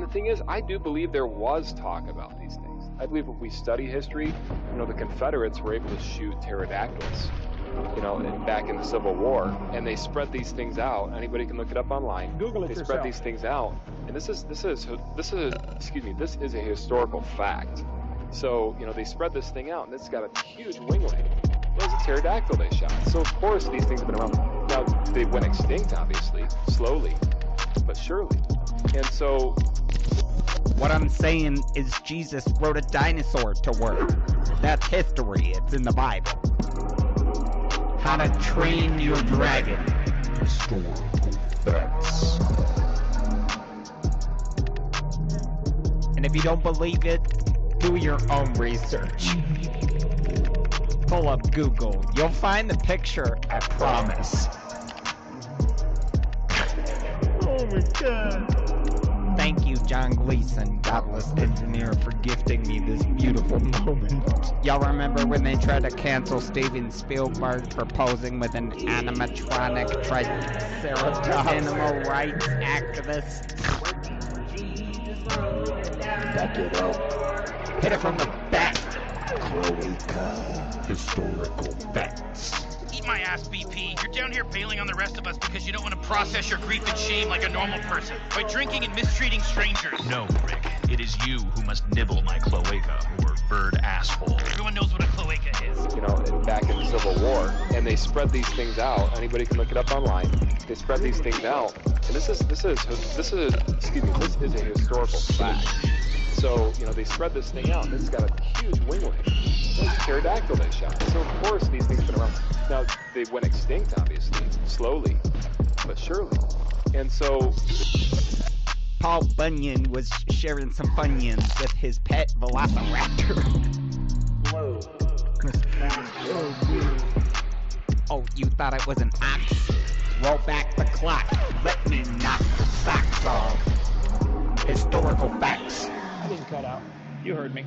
the thing is, I do believe there was talk about these things. I believe if we study history, the Confederates were able to shoot pterodactyls, back in the Civil War, and they spread these things out. Anybody can look it up online. Google it They yourself. spread these things out, and this is a historical fact. So, they spread this thing out, and it's got a huge winglet. It was a pterodactyl they shot. So, of course, these things have been around. Now, they went extinct, obviously, slowly, but surely. And so... What I'm saying is Jesus wrote a dinosaur to work. That's history. It's in the Bible. How to Train Your Dragon. Historical facts. And if you don't believe it, do your own research. Pull up Google. You'll find the picture, I promise. Oh my god. Thank you, John Gleason, Godless engineer, for gifting me this beautiful moment. Y'all remember when they tried to cancel Steven Spielberg for posing with an animatronic triceratops animal rights activist? Back it up. Hit it from the back. Cloaca. Historical facts. Eat my ass, BP. You're down here bailing on the rest of us because you don't want to process your grief and shame like a normal person by drinking and mistreating strangers. No, Rick. It is you who must nibble my cloaca, or bird asshole. Everyone knows what a cloaca is. back in the Civil War, and they spread these things out. Anybody can look it up online. They spread these things out, and this is a historical fact. So, they spread this thing out, and this has got a huge winglet. It's a pterodactyl they shot. So, of course, these things have been around. Now, they went extinct, obviously, slowly, but surely. And so... Paul Bunyan was sharing some Funyuns with his pet velociraptor. Whoa. Oh, you thought it was an ox? Roll back the clock. Let me knock the socks off. Historical facts. I didn't cut out. You heard me.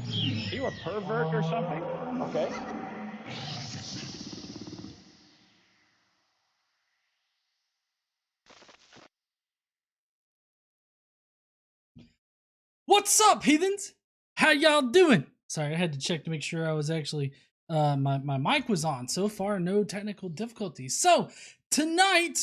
Are you a pervert or something? Okay. What's up, heathens? How y'all doing? Sorry, I had to check to make sure I was actually my mic was on. So far, no technical difficulties. So tonight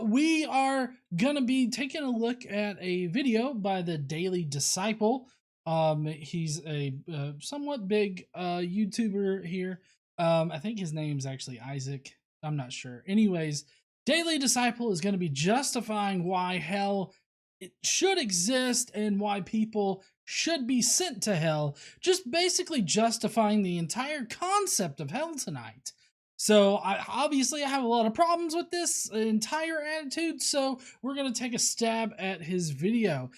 we are gonna be taking a look at a video by the Daily Disciple. He's a somewhat big YouTuber here. I think his name's actually Isaac. I'm not sure. Anyways, Daily Disciple is going to be justifying why hell it should exist and why people should be sent to hell, just basically justifying the entire concept of hell tonight. So obviously I have a lot of problems with this entire attitude, so we're going to take a stab at his video.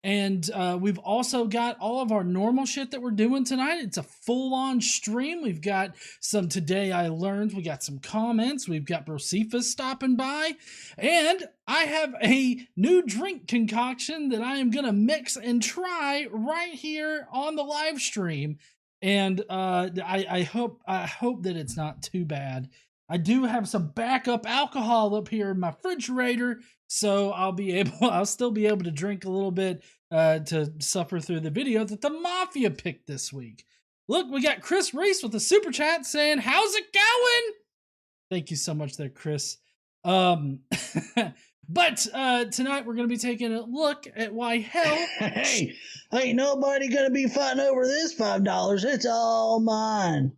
And we've also got all of our normal shit that we're doing tonight. It's a full-on stream. We've got some Today I Learned. We got some comments. We've got Brocephus stopping by. And I have a new drink concoction that I am going to mix and try right here on the live stream. And I hope that it's not too bad. I do have some backup alcohol up here in my refrigerator, so I'll still be able to drink a little bit to suffer through the video that the Mafia picked this week. Look, we got Chris Reese with a super chat saying, "How's it going?" Thank you so much there, Chris. But tonight we're going to be taking a look at why hell... Hey, ain't nobody going to be fighting over this $5. It's all mine.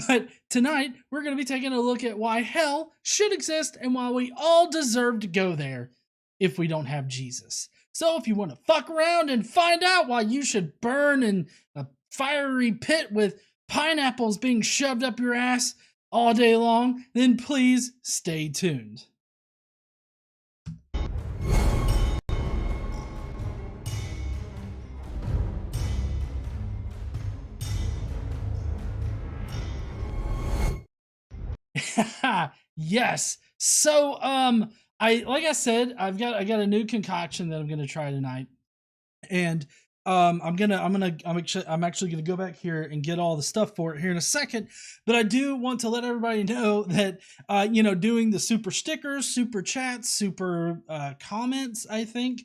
But tonight, we're going to be taking a look at why hell should exist and why we all deserve to go there if we don't have Jesus. So if you want to fuck around and find out why you should burn in a fiery pit with pineapples being shoved up your ass all day long, then please stay tuned. Yes. So like I said, I got a new concoction that I'm going to try tonight. And I'm actually gonna go back here and get all the stuff for it here in a second. But I do want to let everybody know that doing the super stickers, super chats, super comments, I think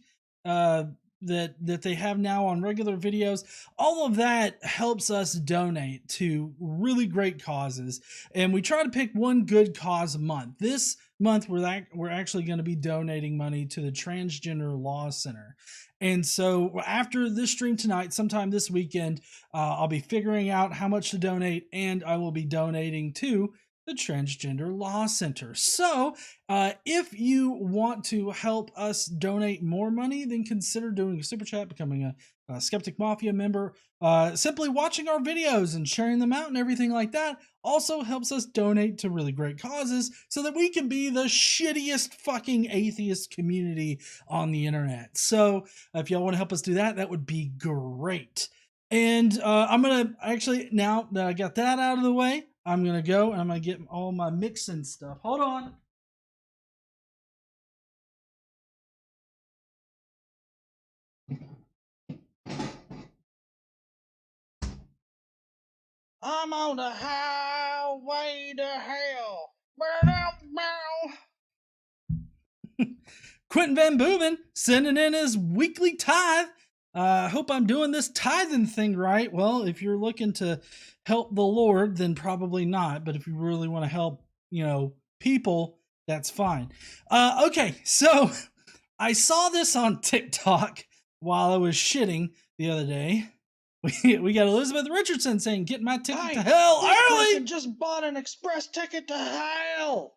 that they have now on regular videos, all of that helps us donate to really great causes. And we try to pick one good cause a month. This month we're actually going to be donating money to the Transgender Law Center. And so after this stream tonight, sometime this weekend, I'll be figuring out how much to donate, and I will be donating to the Transgender Law Center. So if you want to help us donate more money, then consider doing a super chat, becoming a Skeptic Mafia member. Simply watching our videos and sharing them out and everything like that also helps us donate to really great causes so that we can be the shittiest fucking atheist community on the internet. So if y'all want to help us do that, that would be great. And I'm going to actually, now that I got that out of the way, I'm going to go and I'm going to get all my mixing stuff. Hold on. I'm on the highway to hell. Quentin Van Booven sending in his weekly tithe. I hope I'm doing this tithing thing right. Well, if you're looking to help the Lord, then probably not. But if you really want to help, people, that's fine. Okay, so I saw this on TikTok while I was shitting the other day. We got Elizabeth Richardson saying, "Get my ticket to hell early." Person just bought an express ticket to hell.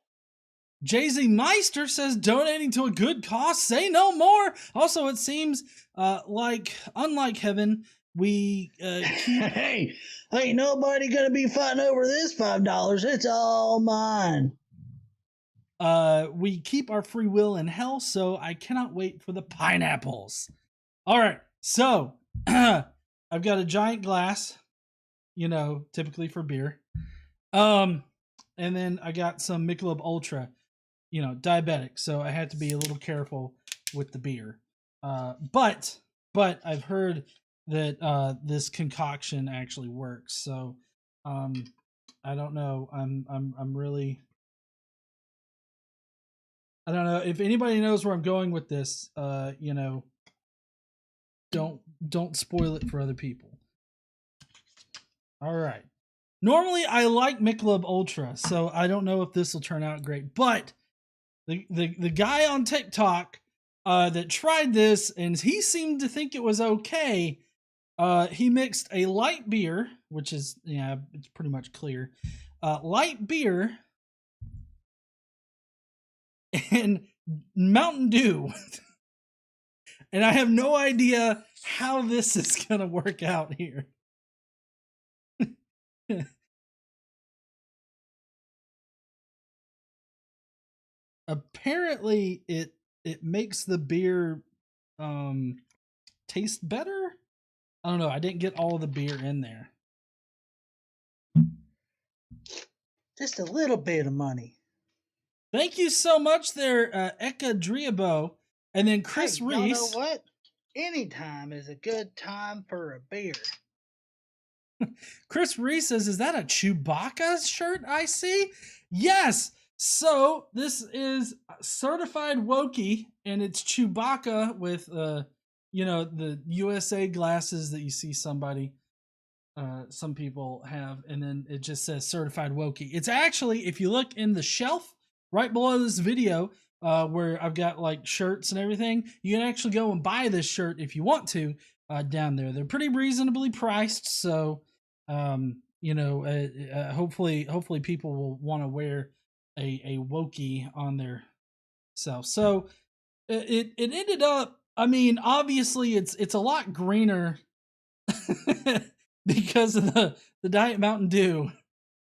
Jay-Z Meister says, "Donating to a good cause, say no more." Also, it seems like, unlike heaven, we keep... Hey, ain't nobody gonna be fighting over this $5. It's all mine. We keep our free will in hell, so I cannot wait for the pineapples. All right, so I've got a giant glass, typically for beer. And then I got some Michelob Ultra, diabetic, so I had to be a little careful with the beer. But I've heard that this concoction actually works. So I don't know. I'm really... I don't know if anybody knows where I'm going with this. Don't spoil it for other people. All right. Normally I like Michelob Ultra, so I don't know if this will turn out great. But the guy on TikTok that tried this, and he seemed to think it was okay. He mixed a light beer, which is, it's pretty much clear, light beer and Mountain Dew. And I have no idea how this is going to work out here. Apparently it makes the beer taste better. I don't know. I didn't get all of the beer in there. Just a little bit of money. Thank you so much there, Eka Driabo. And then Chris Reese. You know what? Anytime is a good time for a beer. Chris Reese says, "Is that a Chewbacca shirt I see?" Yes. So this is Certified Wokey, and it's Chewbacca with the USA glasses that you see some people have, and then it just says Certified Wokey. It's actually, if you look in the shelf right below this video, where I've got like shirts and everything, you can actually go and buy this shirt if you want to down there. They're pretty reasonably priced, so hopefully people will want to wear a Wokey on their self. So it ended up, I mean, obviously it's a lot greener because of the Diet Mountain Dew,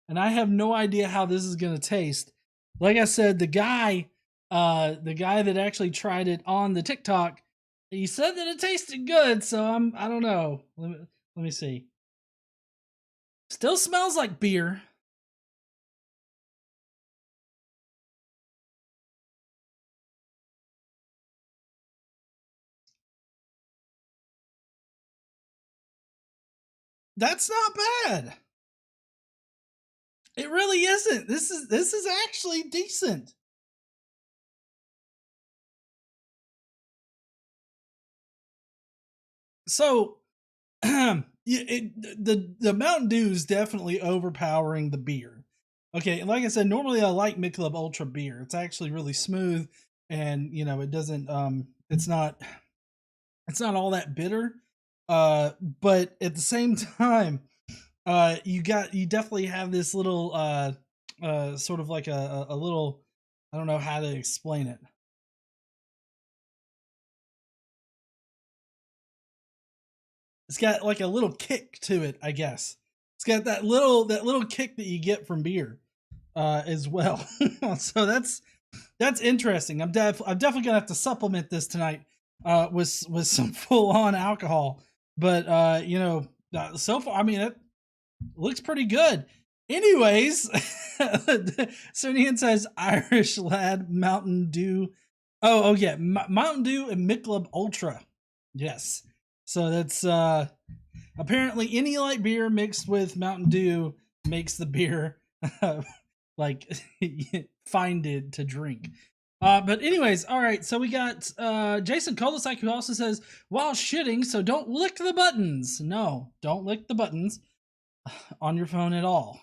and I have no idea how this is going to taste. Like I said, the guy that actually tried it on the TikTok, he said that it tasted good, so I don't know. Let me see. Still smells like beer. That's not bad. It really isn't. This is actually decent. So, the Mountain Dew is definitely overpowering the beer. Okay, like I said, normally I like Michelob Ultra beer. It's actually really smooth, and it doesn't it's not all that bitter. But at the same time, you definitely have this little sort of like a little, I don't know how to explain it. It's got like a little kick to it, I guess. It's got that little kick that you get from beer, as well. So that's interesting. I'm definitely gonna have to supplement this tonight, with some full on alcohol. But so far, I mean, it looks pretty good. Anyways, Sonian says Irish lad Mountain Dew. Oh yeah, Mountain Dew and Michelob Ultra. Yes. So that's apparently any light beer mixed with Mountain Dew makes the beer like find it to drink. But anyways, all right. So we got Jason Kolosik, who also says while shitting, so don't lick the buttons. No, don't lick the buttons on your phone at all.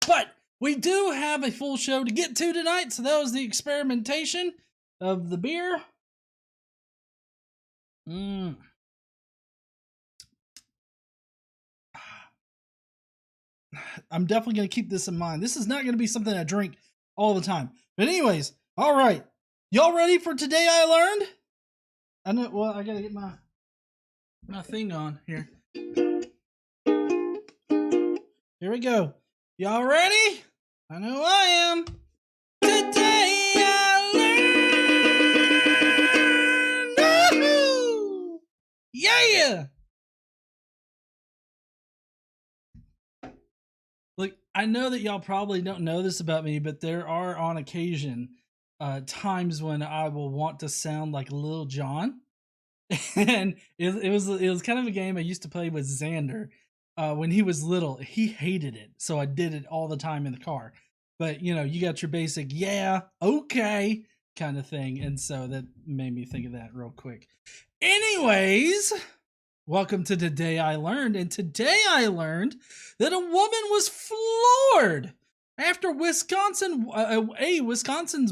But we do have a full show to get to tonight. So that was the experimentation of the beer. I'm definitely going to keep this in mind. This is not going to be something I drink all the time. But anyways, all right. Y'all ready for Today I Learned? I know, well, I got to get my thing on here. Here we go. Y'all ready? I know I am. Today I learned. Woo-hoo! Yeah! Look, I know that y'all probably don't know this about me, but there are on occasion times when I will want to sound like Lil Jon. And it was kind of a game I used to play with Xander when he was little. He hated it, so I did it all the time in the car. But you got your basic yeah, okay kind of thing, and so that made me think of that real quick. Anyways, welcome to Today I Learned, and today I learned that a woman was floored after Wisconsin's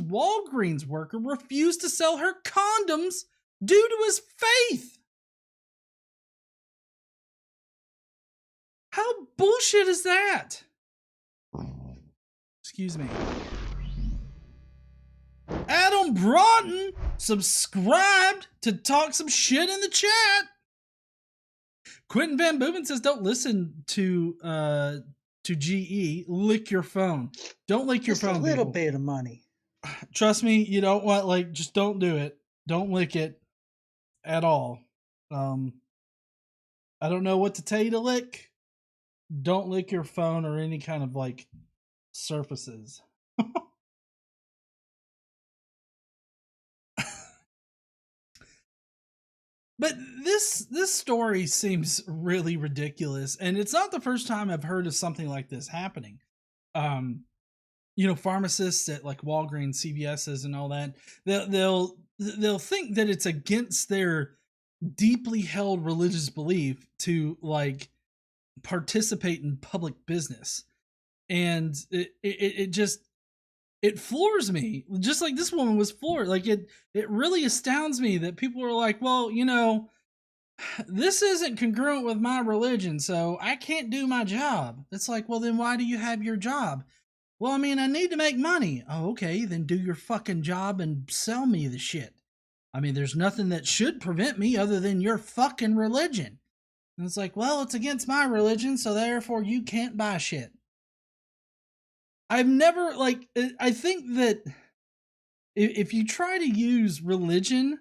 Walgreens worker refused to sell her condoms due to his faith. How bullshit is that? Excuse me. Adam Broughton subscribed to talk some shit in the chat. Quentin Van Booven says, "Don't listen to GE. Lick your phone. Don't lick your phone. Just a little people. bit of money. Trust me, you don't want just don't do it. Don't lick it at all. I don't know what to tell you to lick. Don't lick your phone or any kind of surfaces." But this story seems really ridiculous, and it's not the first time I've heard of something like this happening. Pharmacists at Walgreens, CVS's, and all that, they'll think that it's against their deeply held religious belief to participate in public business, and it floors me, just like this woman was floored. It really astounds me that people are like, well, this isn't congruent with my religion, so I can't do my job. It's like, well, then why do you have your job? Well, I mean, I need to make money. Oh, okay, then do your fucking job and sell me the shit. I mean, there's nothing that should prevent me other than your fucking religion. And it's like, well, it's against my religion, so therefore you can't buy shit. I've never, I think that if you try to use religion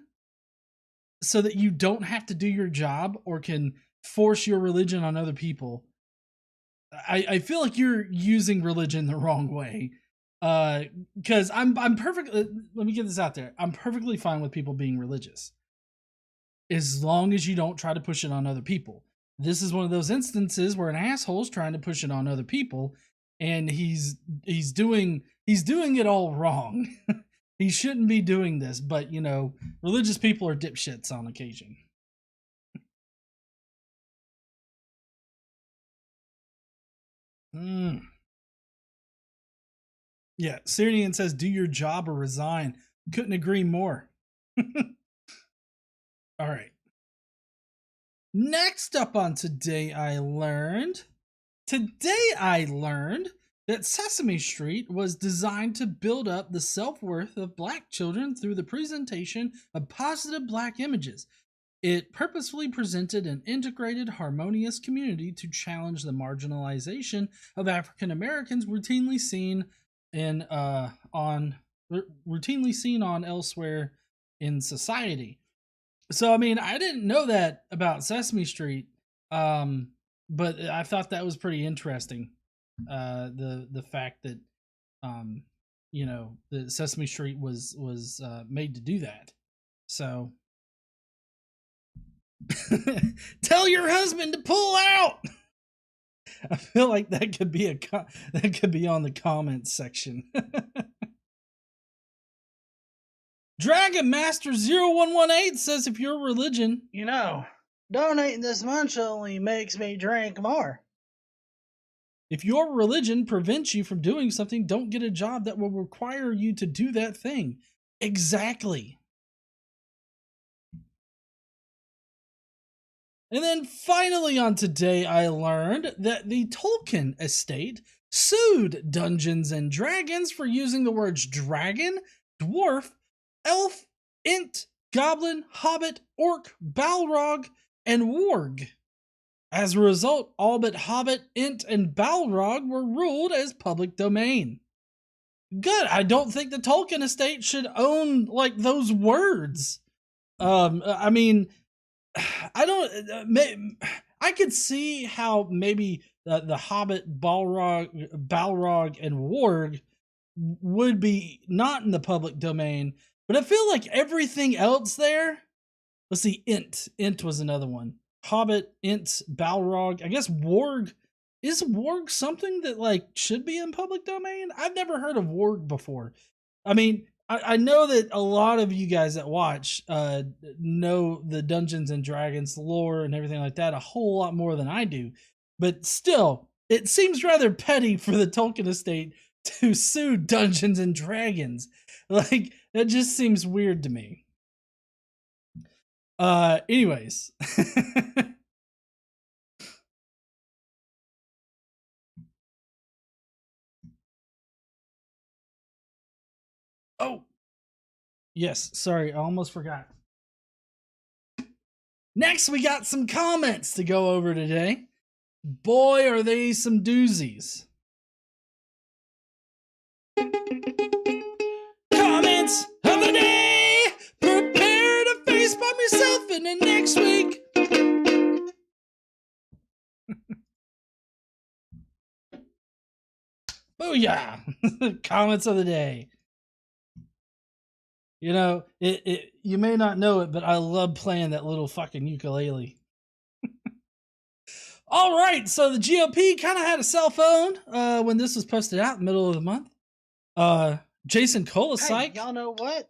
so that you don't have to do your job or can force your religion on other people, I feel like you're using religion the wrong way. Because I'm perfectly, let me get this out there. I'm perfectly fine with people being religious, as long as you don't try to push it on other people. this is one of those instances where an asshole's trying to push it on other people, and he's doing it all wrong. He shouldn't be doing this, but you know, religious people are dipshits on occasion. Yeah, Syrian says, do your job or resign. Couldn't agree more. All right. Next up on Today I Learned that Sesame Street was designed to build up the self-worth of Black children through the presentation of positive Black images. It purposefully presented an integrated, harmonious community to challenge the marginalization of African Americans routinely seen on elsewhere in society. So, I mean, I didn't know that about Sesame Street, but I thought that was pretty interesting. The fact that, you know, the Sesame Street was made to do that. So, tell your husband to pull out. I feel like that could be that could be on the comments section. Dragon Master 0118 says, if your religion, You know, donating this much only makes me drink more. if your religion prevents you from doing something, don't get a job that will require you to do that thing. Exactly. And then finally on Today I Learned that the Tolkien estate sued Dungeons and Dragons for using the words dragon, dwarf, elf, int, goblin, hobbit, orc, balrog, and warg. As a result, all but hobbit, int, and balrog were ruled as public domain. Good. I don't think the Tolkien estate should own, like, those words. I mean, I could see how maybe the hobbit, balrog, and warg would be not in the public domain, but I feel like everything else there. Let's see, int was another one. Hobbit, int, balrog. I guess warg. Is warg something that like should be in public domain? I've never heard of warg before. I mean, I know that a lot of you guys that watch know the Dungeons and Dragons lore and everything like that a whole lot more than I do, but still, it seems rather petty for the Tolkien estate to sue Dungeons and Dragons. Like, that just seems weird to me. Anyways. Oh, yes, sorry, I almost forgot. Next, we got some comments to go over today. Boy, are they some doozies. Comments of the day! Prepare to facepalm yourself in the next week! Booyah! Comments of the day. You know, you may not know it, but I love playing that little fucking ukulele. All right, so the GOP kind of had a cell phone when this was posted out, middle of the month. Jason Kolasik. Hey, y'all know what?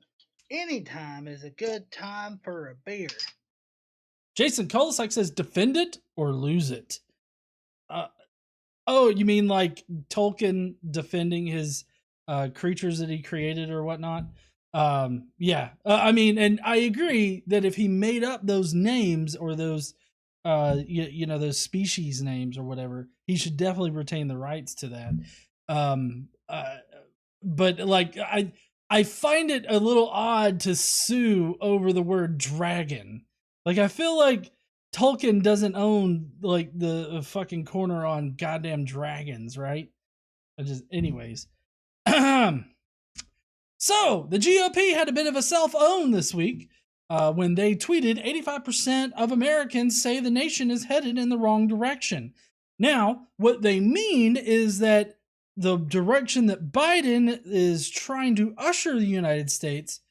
Anytime is a good time for a beer. Jason Kolasik says, defend it or lose it. Oh, you mean like Tolkien defending his creatures that he created or whatnot? Yeah. I mean, and I agree that if he made up those names or those, you know, those species names or whatever, he should definitely retain the rights to that. But like, I find it a little odd to sue over the word dragon. Like, I feel like Tolkien doesn't own like the fucking corner on goddamn dragons, right? Anyways. So the GOP had a bit of a self-own this week when they tweeted 85% of Americans say the nation is headed in the wrong direction. Now, what they mean is that the direction that Biden is trying to usher the United States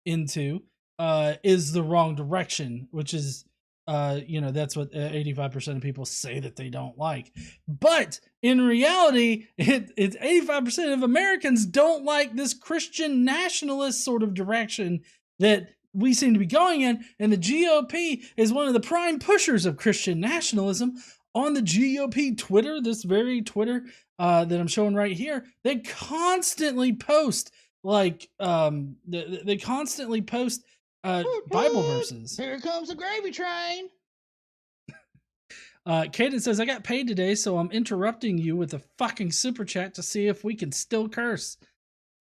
into is the wrong direction, which is That's what 85% of people say that they don't like. But in reality, it's 85% of Americans don't like this Christian nationalist sort of direction that we seem to be going in. And the GOP is one of the prime pushers of Christian nationalism. On the GOP Twitter, this very Twitter that I'm showing right here, they constantly post they constantly post Bible verses. Here comes the gravy train. Caden says, I got paid today, so I'm interrupting you with a fucking super chat to see if we can still curse.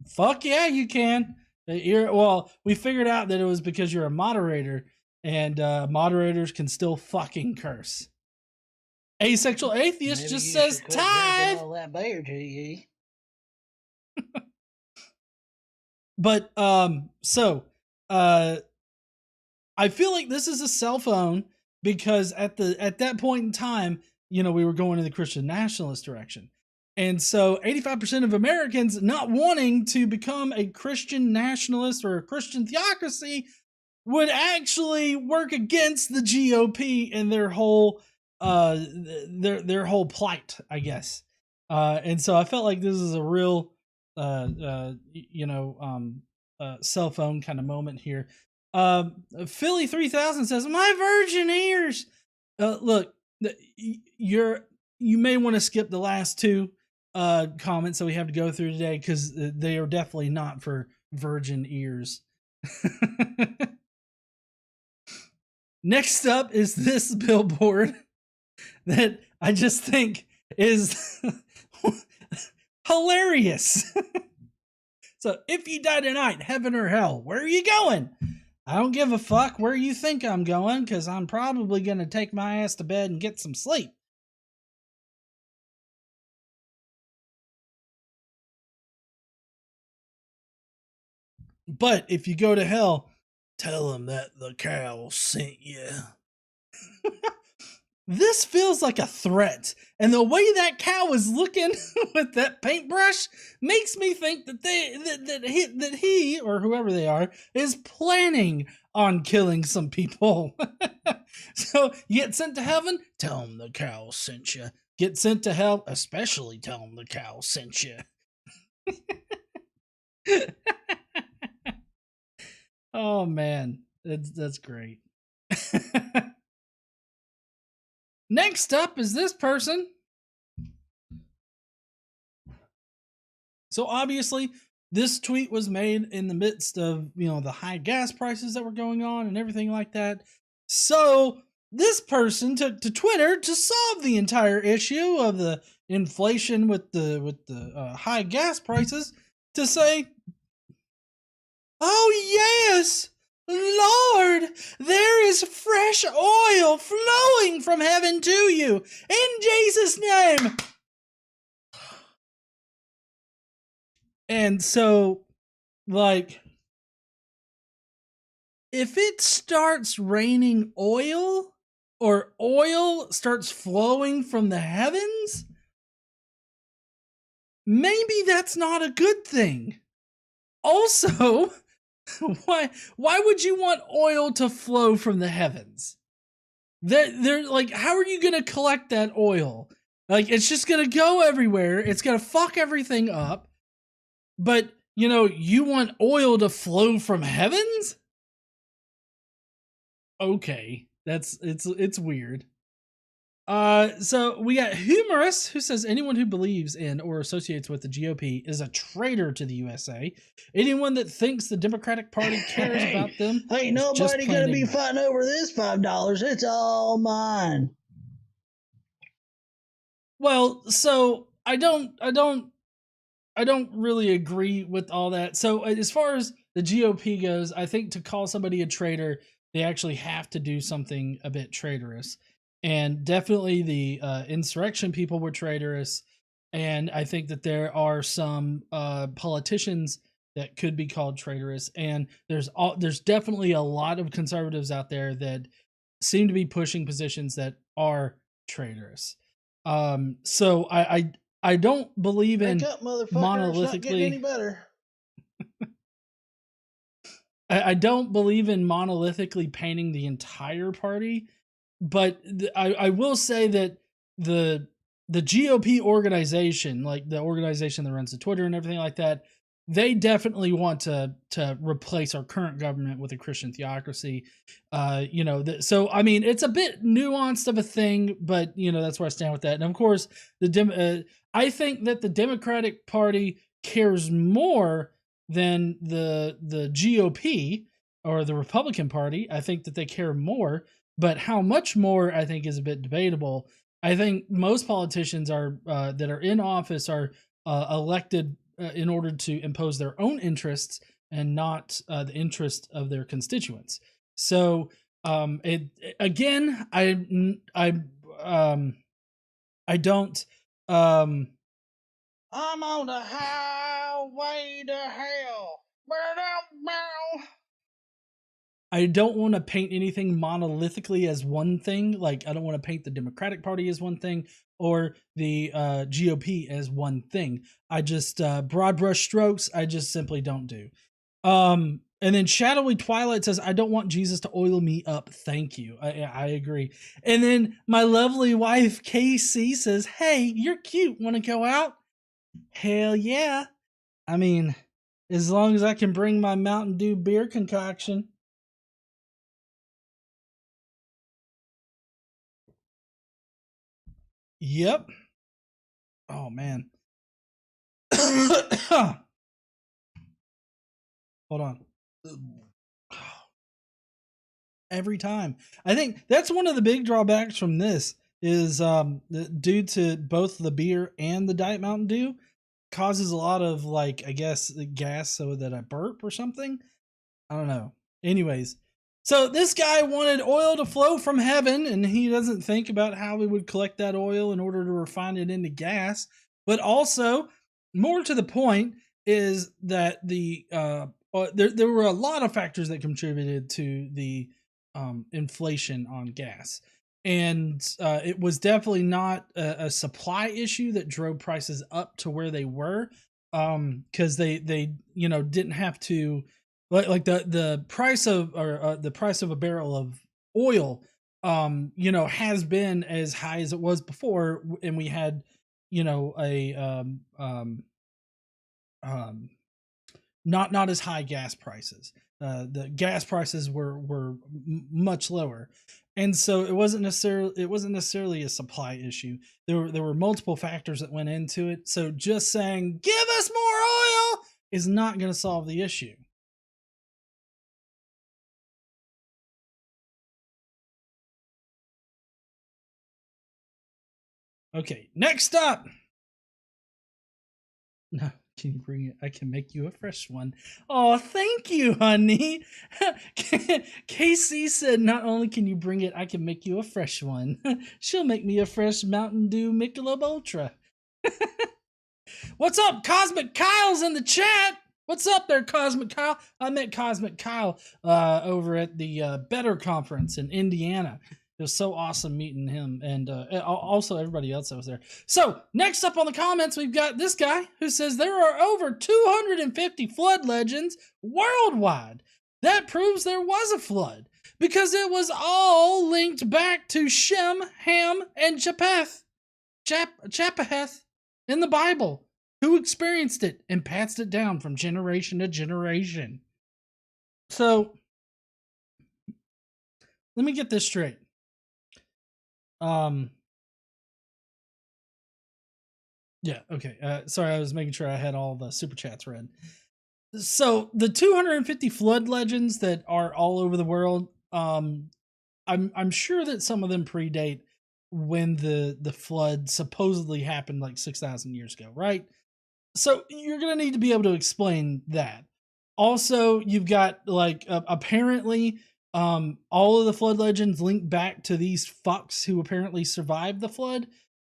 Fuck yeah, you can. We figured out that it was because you're a moderator, and moderators can still fucking curse. Asexual Atheist Maybe just you says should quit tithe. drinking all that beer, GE. But I feel like this is a cell phone because at that point in time, we were going in the Christian nationalist direction. And so 85% of Americans not wanting to become a Christian nationalist or a Christian theocracy would actually work against the GOP and their whole their whole plight, I guess. And so I felt like this is a real cell phone kind of moment here. Philly 3000 says, my virgin ears. Look, you may want to skip the last two comments that we have to go through today, because they are definitely not for virgin ears. Next up is this billboard that I just think is hilarious. So, if you die tonight, heaven or hell, where are you going? I don't give a fuck where you think I'm going, because I'm probably going to take my ass to bed and get some sleep. But if you go to hell, tell them that the cow sent you. This feels like a threat, and the way that cow is looking with that paintbrush makes me think that he or whoever they are is planning on killing some people. So you get sent to heaven, tell them the cow sent you. Get sent to hell, especially tell them the cow sent you. Oh man, that's great. Next up is this person. So obviously, this tweet was made in the midst of, the high gas prices that were going on and everything like that. So this person took to Twitter to solve the entire issue of the inflation with the high gas prices to say, oh yes, Lord, there is fresh oil flowing from heaven to you in Jesus' name. And so, if it starts raining oil, or oil starts flowing from the heavens, maybe that's not a good thing. Also, why would you want oil to flow from the heavens? They're like, how are you going to collect that oil? It's just going to go everywhere. It's going to fuck everything up. But, you want oil to flow from heavens? Okay, it's weird. So we got Humorous, who says anyone who believes in or associates with the GOP is a traitor to the USA. Anyone that thinks the Democratic Party cares about them, ain't nobody gonna be fighting over this $5. It's all mine. Well, so I don't really agree with all that. So as far as the GOP goes, I think to call somebody a traitor, they actually have to do something a bit traitorous. And definitely the insurrection people were traitorous. And I think that there are some politicians that could be called traitorous. And there's definitely a lot of conservatives out there that seem to be pushing positions that are traitorous. So I don't believe in monolithically. Any better. I don't believe in monolithically painting the entire party but I will say that the GOP organization, like the organization that runs the Twitter and everything like that, they definitely want to replace our current government with a Christian theocracy. So I mean, it's a bit nuanced of a thing, but that's where I stand with that. And of course, I think that the Democratic Party cares more than the GOP or the Republican Party. I think that they care more, but how much more, I think, is a bit debatable. I think most politicians are that are in office are elected in order to impose their own interests and not the interest of their constituents. So again, I don't. I'm on the highway to hell. I don't want to paint anything monolithically as one thing. Like, I don't want to paint the Democratic Party as one thing or the GOP as one thing. I just, broad brush strokes, I just simply don't do. And then Shadowy Twilight says, I don't want Jesus to oil me up. Thank you. I agree. And then my lovely wife, KC, says, hey, you're cute. Want to go out? Hell yeah. I mean, as long as I can bring my Mountain Dew beer concoction. Yep. Oh, man. Hold on. Every time. I think that's one of the big drawbacks from this is due to both the beer and the Diet Mountain Dew causes a lot of, like, I guess, gas so that I burp or something. I don't know. Anyways. So this guy wanted oil to flow from heaven, and he doesn't think about how we would collect that oil in order to refine it into gas. But also, more to the point, is that there were a lot of factors that contributed to the inflation on gas. And it was definitely not a supply issue that drove prices up to where they were, because they didn't have to. Like the price of the price of a barrel of oil, has been as high as it was before, and we had, not as high gas prices. The gas prices were much lower, and so it wasn't necessarily a supply issue. There were multiple factors that went into it. So just saying give us more oil is not going to solve the issue. Okay, next up. No, can you bring it? I can make you a fresh one. Oh, thank you, honey. KC said, not only can you bring it, I can make you a fresh one. She'll make me a fresh Mountain Dew Michelob Ultra. What's up? Cosmic Kyle's in the chat. What's up there, Cosmic Kyle? I met Cosmic Kyle over at the Better Conference in Indiana. It was so awesome meeting him, and also everybody else that was there. So next up on the comments, we've got this guy who says there are over 250 flood legends worldwide. That proves there was a flood because it was all linked back to Shem, Ham, and Japheth in the Bible, who experienced it and passed it down from generation to generation. So let me get this straight. Yeah, okay. Sorry, I was making sure I had all the super chats read. So the 250 flood legends that are all over the world, I'm sure that some of them predate when the flood supposedly happened like 6,000 years ago, right? So you're gonna need to be able to explain that. Also, you've got like apparently all of the flood legends link back to these fucks who apparently survived the flood.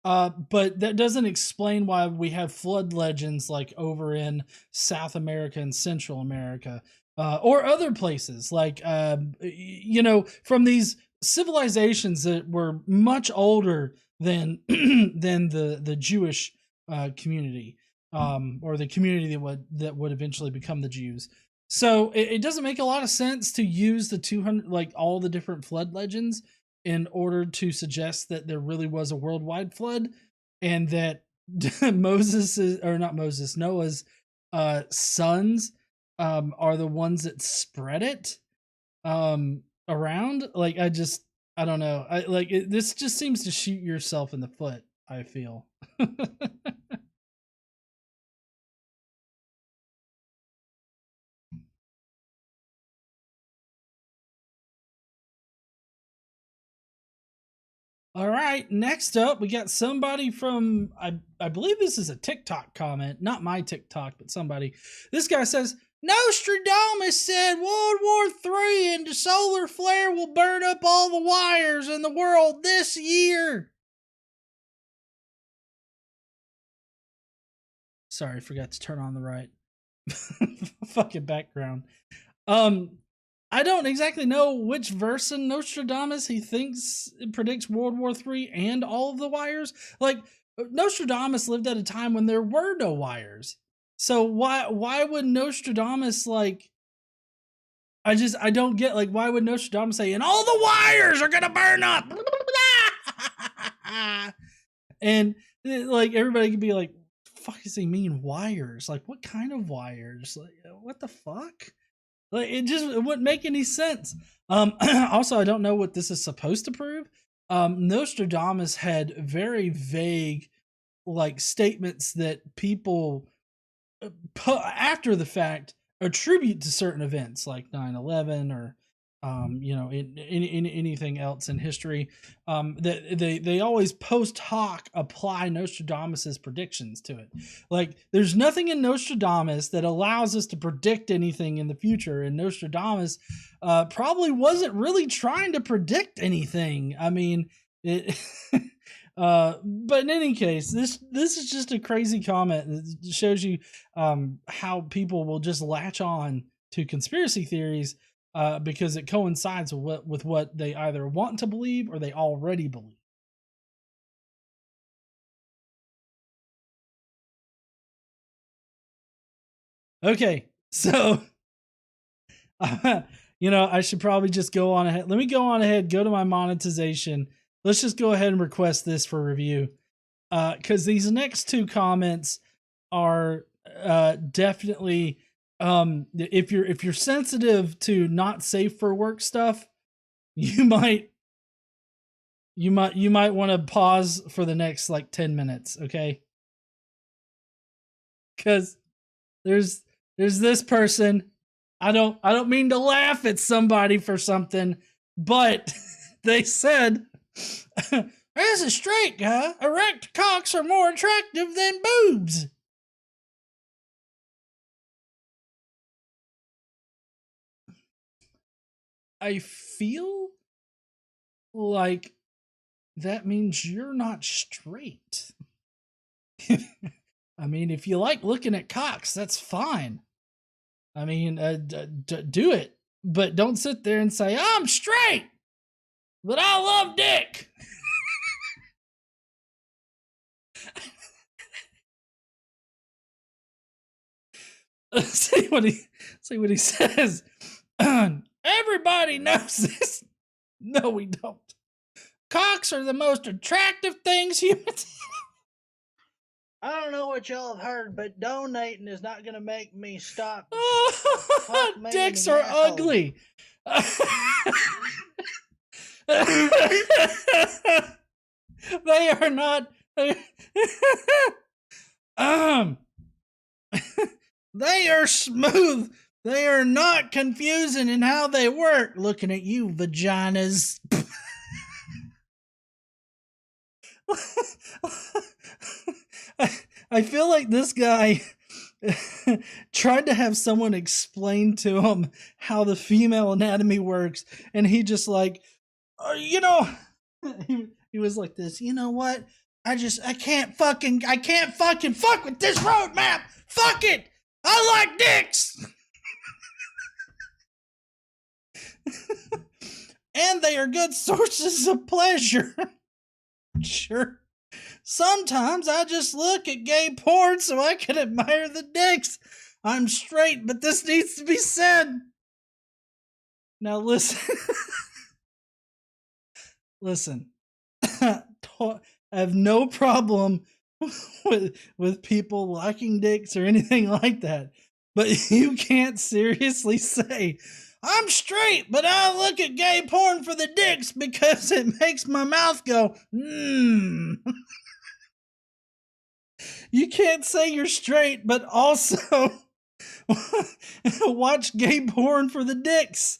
But that doesn't explain why we have flood legends like over in South America and Central America, or other places like, from these civilizations that were much older than than the Jewish community, or the community that would eventually become the Jews. So it doesn't make a lot of sense to use the 200, like all the different flood legends in order to suggest that there really was a worldwide flood, and that Noah's sons are the ones that spread it around. Like, I don't know. This just seems to shoot yourself in the foot, I feel. All right, next up, we got somebody from, I believe this is a TikTok comment, not my TikTok, but somebody. This guy says, Nostradamus said World War III and the solar flare will burn up all the wires in the world this year. Sorry, I forgot to turn on the right fucking background. I don't exactly know which verse in Nostradamus he thinks predicts World War III and all of the wires. Like, Nostradamus lived at a time when there were no wires. So why would Nostradamus, like, I don't get, like, why would Nostradamus say, and all the wires are gonna burn up? And, like, everybody could be like, fuck does he mean wires? Like, what kind of wires? Like, what the fuck? Like, it wouldn't make any sense. Also, I don't know what this is supposed to prove. Nostradamus had very vague, like, statements that people after the fact attribute to certain events, like 9/11 or in anything else in history. That they always post hoc apply Nostradamus's predictions to it. Like, there's nothing in Nostradamus that allows us to predict anything in the future, and Nostradamus probably wasn't really trying to predict anything. I mean, it but in any case, this is just a crazy comment. It shows you how people will just latch on to conspiracy theories because it coincides with what they either want to believe or they already believe. Okay, so I should probably just go on ahead. Let me go on ahead, go to my monetization. Let's just go ahead and request this for review, because these next two comments are definitely, if you're sensitive to not safe for work stuff, you might want to pause for the next, like, 10 minutes, okay? Because there's this person. I don't mean to laugh at somebody for something, but they said, as a straight guy, erect cocks are more attractive than boobs. I feel like that means you're not straight. I mean, if you like looking at cocks, that's fine. I mean, do it, but don't sit there and say, I'm straight, but I love dick. See what he says. Everybody knows this. No, we don't. Cocks are the most attractive things humans. I don't know what y'all have heard, but donating is not going to make me stop. Dicks are ugly. They are not. They are smooth. They are not confusing in how they work. Looking at you, vaginas. I feel like this guy tried to have someone explain to him how the female anatomy works, and he just like, he was like this. You know what? I can't fucking fuck with this roadmap. Fuck it. I like dicks. And they are good sources of pleasure. Sure. Sometimes I just look at gay porn so I can admire the dicks. I'm straight, but this needs to be said. Now listen. listen, I have no problem with people liking dicks or anything like that, but you can't seriously say, I'm straight, but I look at gay porn for the dicks because it makes my mouth go, mmm. You can't say you're straight, but also watch gay porn for the dicks.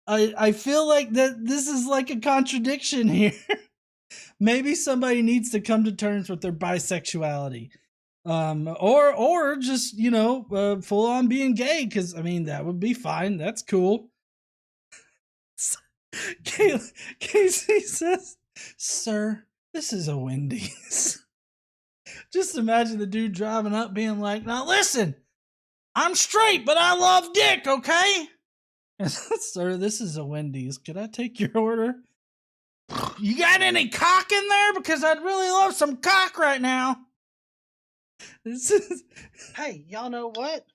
I feel like that this is like a contradiction here. Maybe somebody needs to come to terms with their bisexuality. Or just, full on being gay, because I mean that would be fine. That's cool. Casey says, "Sir, this is a Wendy's." Just imagine the dude driving up being like, "Now listen, I'm straight, but I love dick, okay?" "Sir, this is a Wendy's. Could I take your order?" "You got any cock in there? Because I'd really love some cock right now." Hey, y'all know what?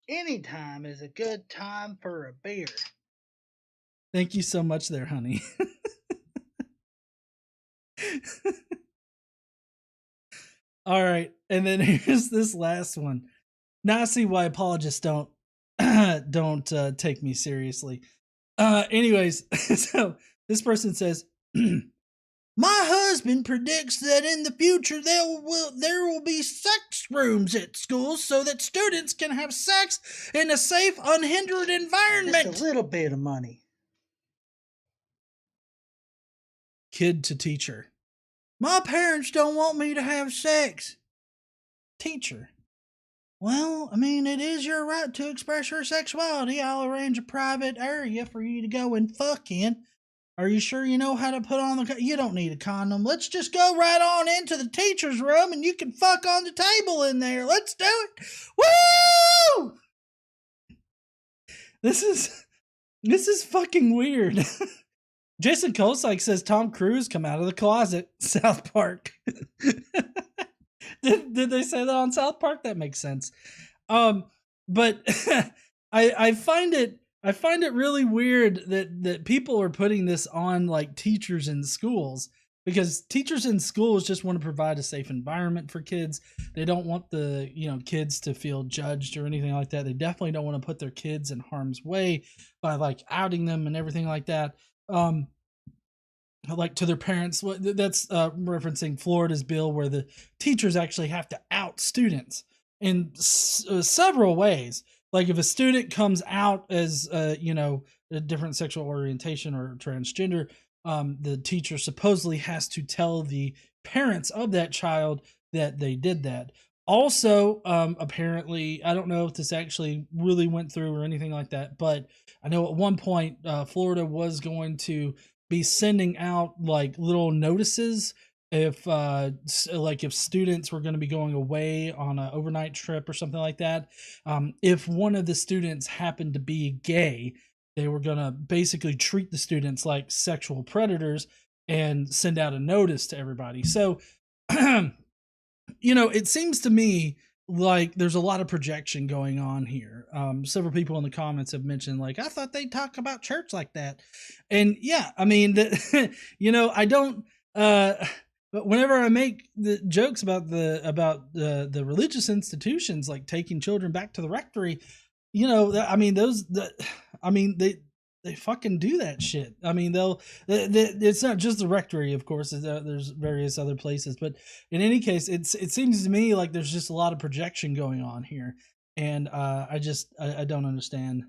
Anytime is a good time for a beer. Thank you so much there, honey. All right, and then here's this last one. Now I see why apologists don't take me seriously. Anyways, so this person says, "My husband predicts that in the future there will be sex rooms at schools so that students can have sex in a safe, unhindered environment." Just a little bit of money. Kid to teacher: "My parents don't want me to have sex." Teacher: "Well, I mean, it is your right to express your sexuality. I'll arrange a private area for you to go and fuck in. Are you sure you know how to put on you don't need a condom. Let's just go right on into the teacher's room and you can fuck on the table in there. Let's do it. Woo!" This is fucking weird. Jason Kosik says Tom Cruise come out of the closet. South Park. Did they say that on South Park? That makes sense. But I find it really weird that people are putting this on like teachers in schools, because teachers in schools just want to provide a safe environment for kids. They don't want the kids to feel judged or anything like that. They definitely don't want to put their kids in harm's way by like outing them and everything like that. Like to their parents. That's referencing Florida's bill where the teachers actually have to out students in several ways. Like if a student comes out as a different sexual orientation or transgender, the teacher supposedly has to tell the parents of that child that they did that. Also, apparently, I don't know if this actually really went through or anything like that, but I know at one point Florida was going to be sending out like little notices if students were going to be going away on an overnight trip or something like that. If one of the students happened to be gay, they were going to basically treat the students like sexual predators and send out a notice to everybody. So, it seems to me like there's a lot of projection going on here. Several people in the comments have mentioned like, I thought they'd talk about church like that. And yeah, I mean, I don't, but whenever I make the jokes about the religious institutions, like taking children back to the rectory, they fucking do that shit. I mean, it's not just the rectory, of course. There's various other places, but in any case, it seems to me like there's just a lot of projection going on here, and I don't understand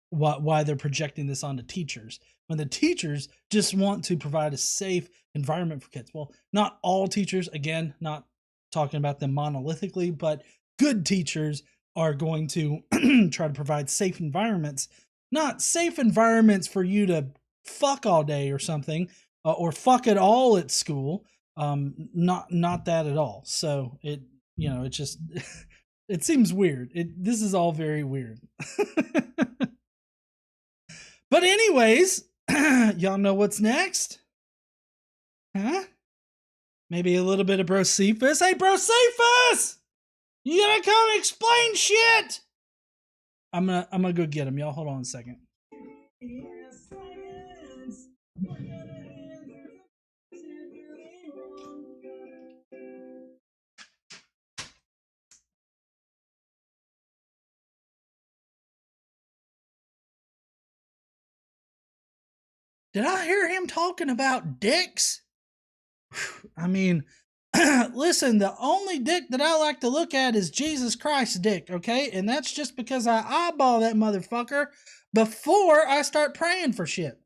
why they're projecting this onto teachers when the teachers just want to provide a safe environment for kids. Well, not all teachers, again, not talking about them monolithically, but good teachers are going to try to provide safe environments. Not safe environments for you to fuck all day or something, or fuck at all at school. Not that at all. So it just it seems weird. This is all very weird. But anyways, y'all know what's next? Huh? Maybe a little bit of Brocephus. Hey, Brocephus! You gotta come explain shit! I'm gonna go get him. Y'all hold on a second. Yes, Did I hear him talking about dicks? I mean, listen, the only dick that I like to look at is Jesus Christ's dick, okay? And that's just because I eyeball that motherfucker before I start praying for shit.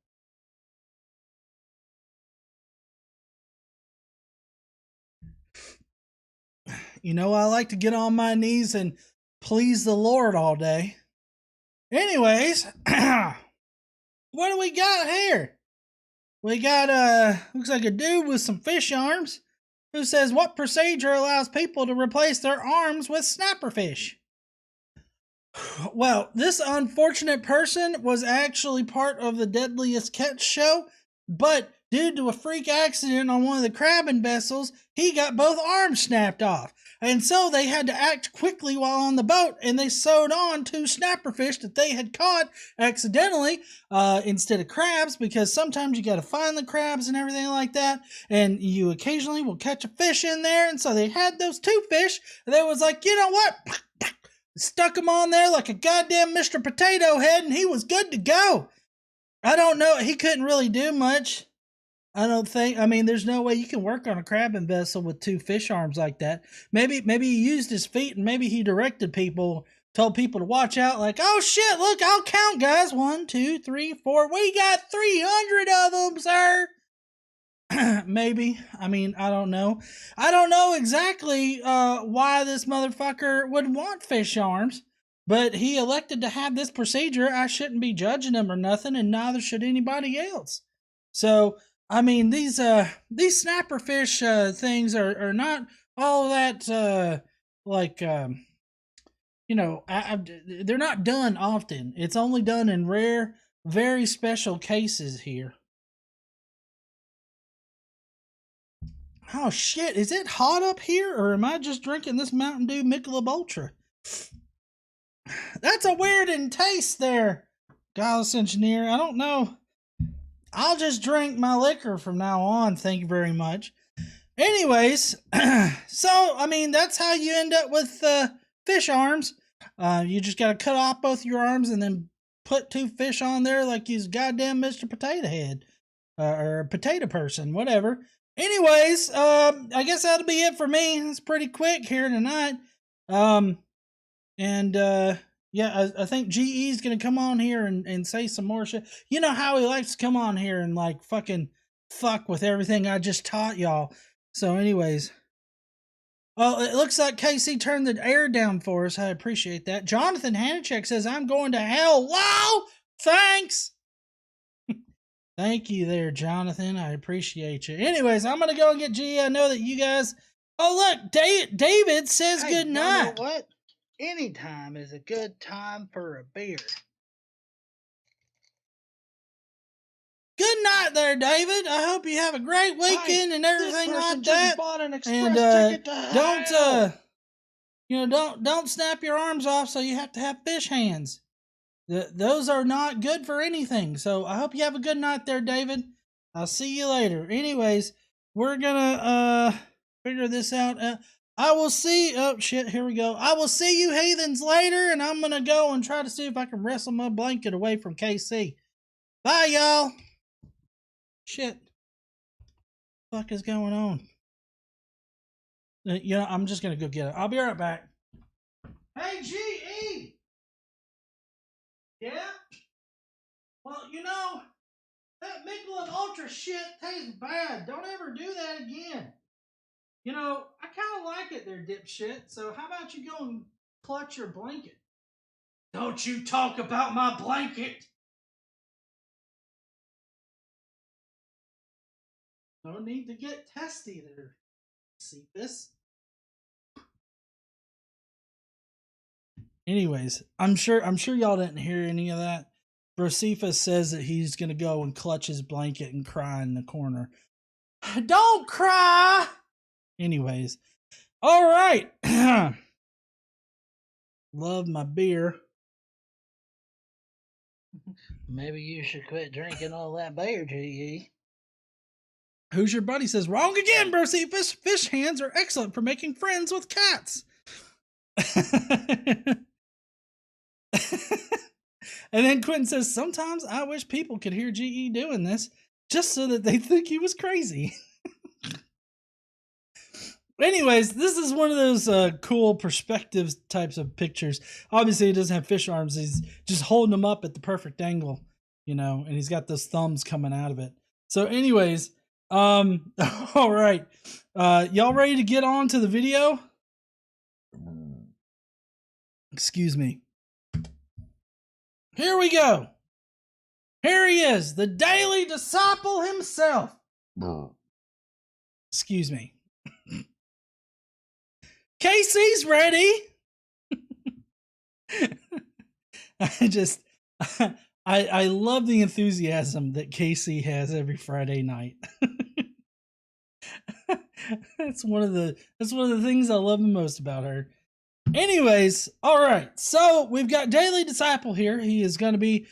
You know, I like to get on my knees and please the Lord all day. Anyways, what do we got here? We got, looks like a dude with some fish arms who says, what procedure allows people to replace their arms with snapper fish? Well, this unfortunate person was actually part of the Deadliest Catch show, but due to a freak accident on one of the crabbing vessels, he got both arms snapped off. And so they had to act quickly while on the boat, and they sewed on 2 snapper fish that they had caught accidentally instead of crabs, because sometimes you got to find the crabs and everything like that, and you occasionally will catch a fish in there. And so they had those 2 fish, and they was like, you know what? Stuck him on there like a goddamn Mr. Potato Head, and he was good to go. I don't know. He couldn't really do much. I don't think. I mean, there's no way you can work on a crabbing vessel with 2 fish arms like that. Maybe he used his feet, and maybe he directed people, told people to watch out. Like, oh shit, look, I'll count, guys. 1, 2, 3, 4. We got 300 of them, sir. Maybe. I mean, I don't know. I don't know exactly why this motherfucker would want fish arms, but he elected to have this procedure. I shouldn't be judging him or nothing, and neither should anybody else. So, I mean, these snapper fish things are not all that you know, they're not done often. It's only done in rare, very special cases here. Oh shit, is it hot up here, or am I just drinking this Mountain Dew Michelob Ultra? That's a weird in taste there, Godless Engineer. I don't know. I'll just drink my liquor from now on, thank you very much. Anyways, so, I mean, that's how you end up with fish arms. You just gotta cut off both your arms and then put 2 fish on there like he's goddamn Mr. Potato Head. Or a potato person, whatever. Anyways, I guess that'll be it for me. It's pretty quick here tonight. Yeah, I think GE's gonna come on here and say some more shit. You know how he likes to come on here and like fucking fuck with everything I just taught y'all. So anyways. Well, it looks like KC turned the air down for us. I appreciate that. Jonathan Hanachek says, I'm going to hell. Wow! Thanks! Thank you there, Jonathan. I appreciate you. Anyways, I'm going to go and get G. I know that you guys... Oh, look, David says good night. You know what? Any time is a good time for a beer. Good night there, David. I hope you have a great weekend and everything like that. And don't snap your arms off so you have to have fish hands. Those are not good for anything. So I hope you have a good night there, David. I'll see you later. Anyways, we're gonna figure this out. I will see. Oh shit, here we go. I will see you heathens later, and I'm gonna go and try to see if I can wrestle my blanket away from KC. Bye, y'all. Shit. What the fuck is going on? You know, I'm just gonna go get it. I'll be right back. Hey, GE. Yeah? Well, you know, that Michelob Ultra shit tastes bad. Don't ever do that again. You know, I kind of like it there, dipshit. So how about you go and clutch your blanket? Don't you talk about my blanket. No need to get testy there. See this? Anyways, I'm sure y'all didn't hear any of that. Brosifas says that he's gonna go and clutch his blanket and cry in the corner. Don't cry! Anyways. Alright. Love my beer. Maybe you should quit drinking all that beer, GE. Who's your buddy says, wrong again, Brosifas. Fish hands are excellent for making friends with cats. And then Quentin says, sometimes I wish people could hear GE doing this just so that they think he was crazy. Anyways, this is one of those cool perspective types of pictures. Obviously, he doesn't have fish arms. He's just holding them up at the perfect angle, you know, and he's got those thumbs coming out of it. So anyways, all right. Y'all ready to get on to the video? Excuse me. Here we go. Here he is, the daily disciple himself. Excuse me. Casey's ready. I love the enthusiasm that Casey has every Friday night. That's one of the things I love the most about her. Anyways, all right. So we've got Daily Disciple here. He is going to be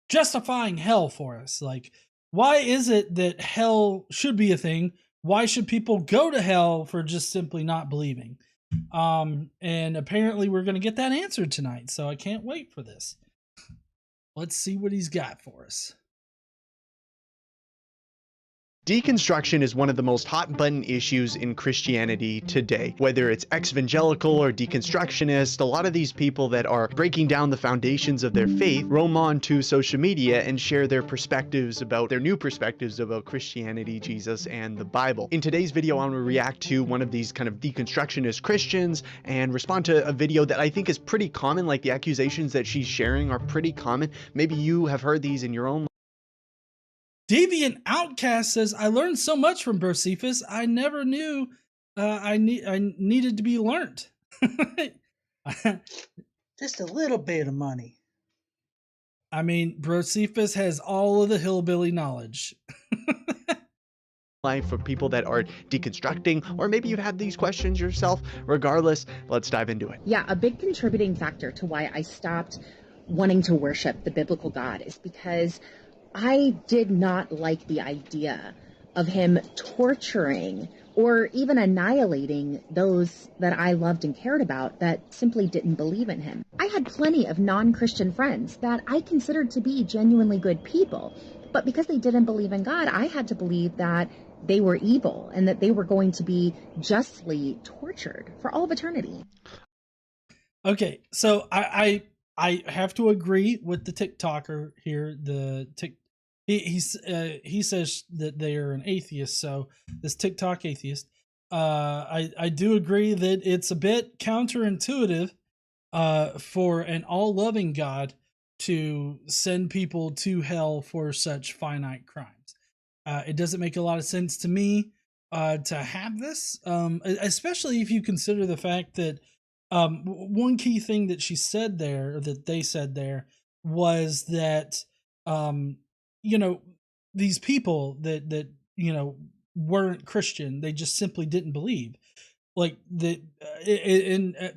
justifying hell for us. Like, why is it that hell should be a thing? Why should people go to hell for just simply not believing? And apparently we're going to get that answered tonight. So I can't wait for this. Let's see what he's got for us. Deconstruction is one of the most hot-button issues in Christianity today. Whether it's ex-evangelical or deconstructionist, a lot of these people that are breaking down the foundations of their faith roam on to social media and share their perspectives about their new perspectives about Christianity, Jesus, and the Bible. In today's video, I'm going to react to one of these kind of deconstructionist Christians and respond to a video that I think is pretty common. Like, the accusations that she's sharing are pretty common. Maybe you have heard these in your own life. Deviant Outcast says, I learned so much from Josephus. I never knew I needed to be learnt. Just a little bit of money. I mean, Josephus has all of the hillbilly knowledge. Life for people that are deconstructing, or maybe you've had these questions yourself. Regardless, let's dive into it. Yeah, a big contributing factor to why I stopped wanting to worship the biblical God is because I did not like the idea of him torturing or even annihilating those that I loved and cared about that simply didn't believe in him. I had plenty of non-Christian friends that I considered to be genuinely good people, but because they didn't believe in God, I had to believe that they were evil and that they were going to be justly tortured for all of eternity. Okay, so I have to agree with the TikToker here. He says that they are an atheist. So this TikTok atheist, I do agree that it's a bit counterintuitive for an all-loving God to send people to hell for such finite crimes. It doesn't make a lot of sense to me to have this, especially if you consider the fact that one key thing that she said there, or that they said there, was that you know, these people that you know weren't Christian, they just simply didn't believe. Like, the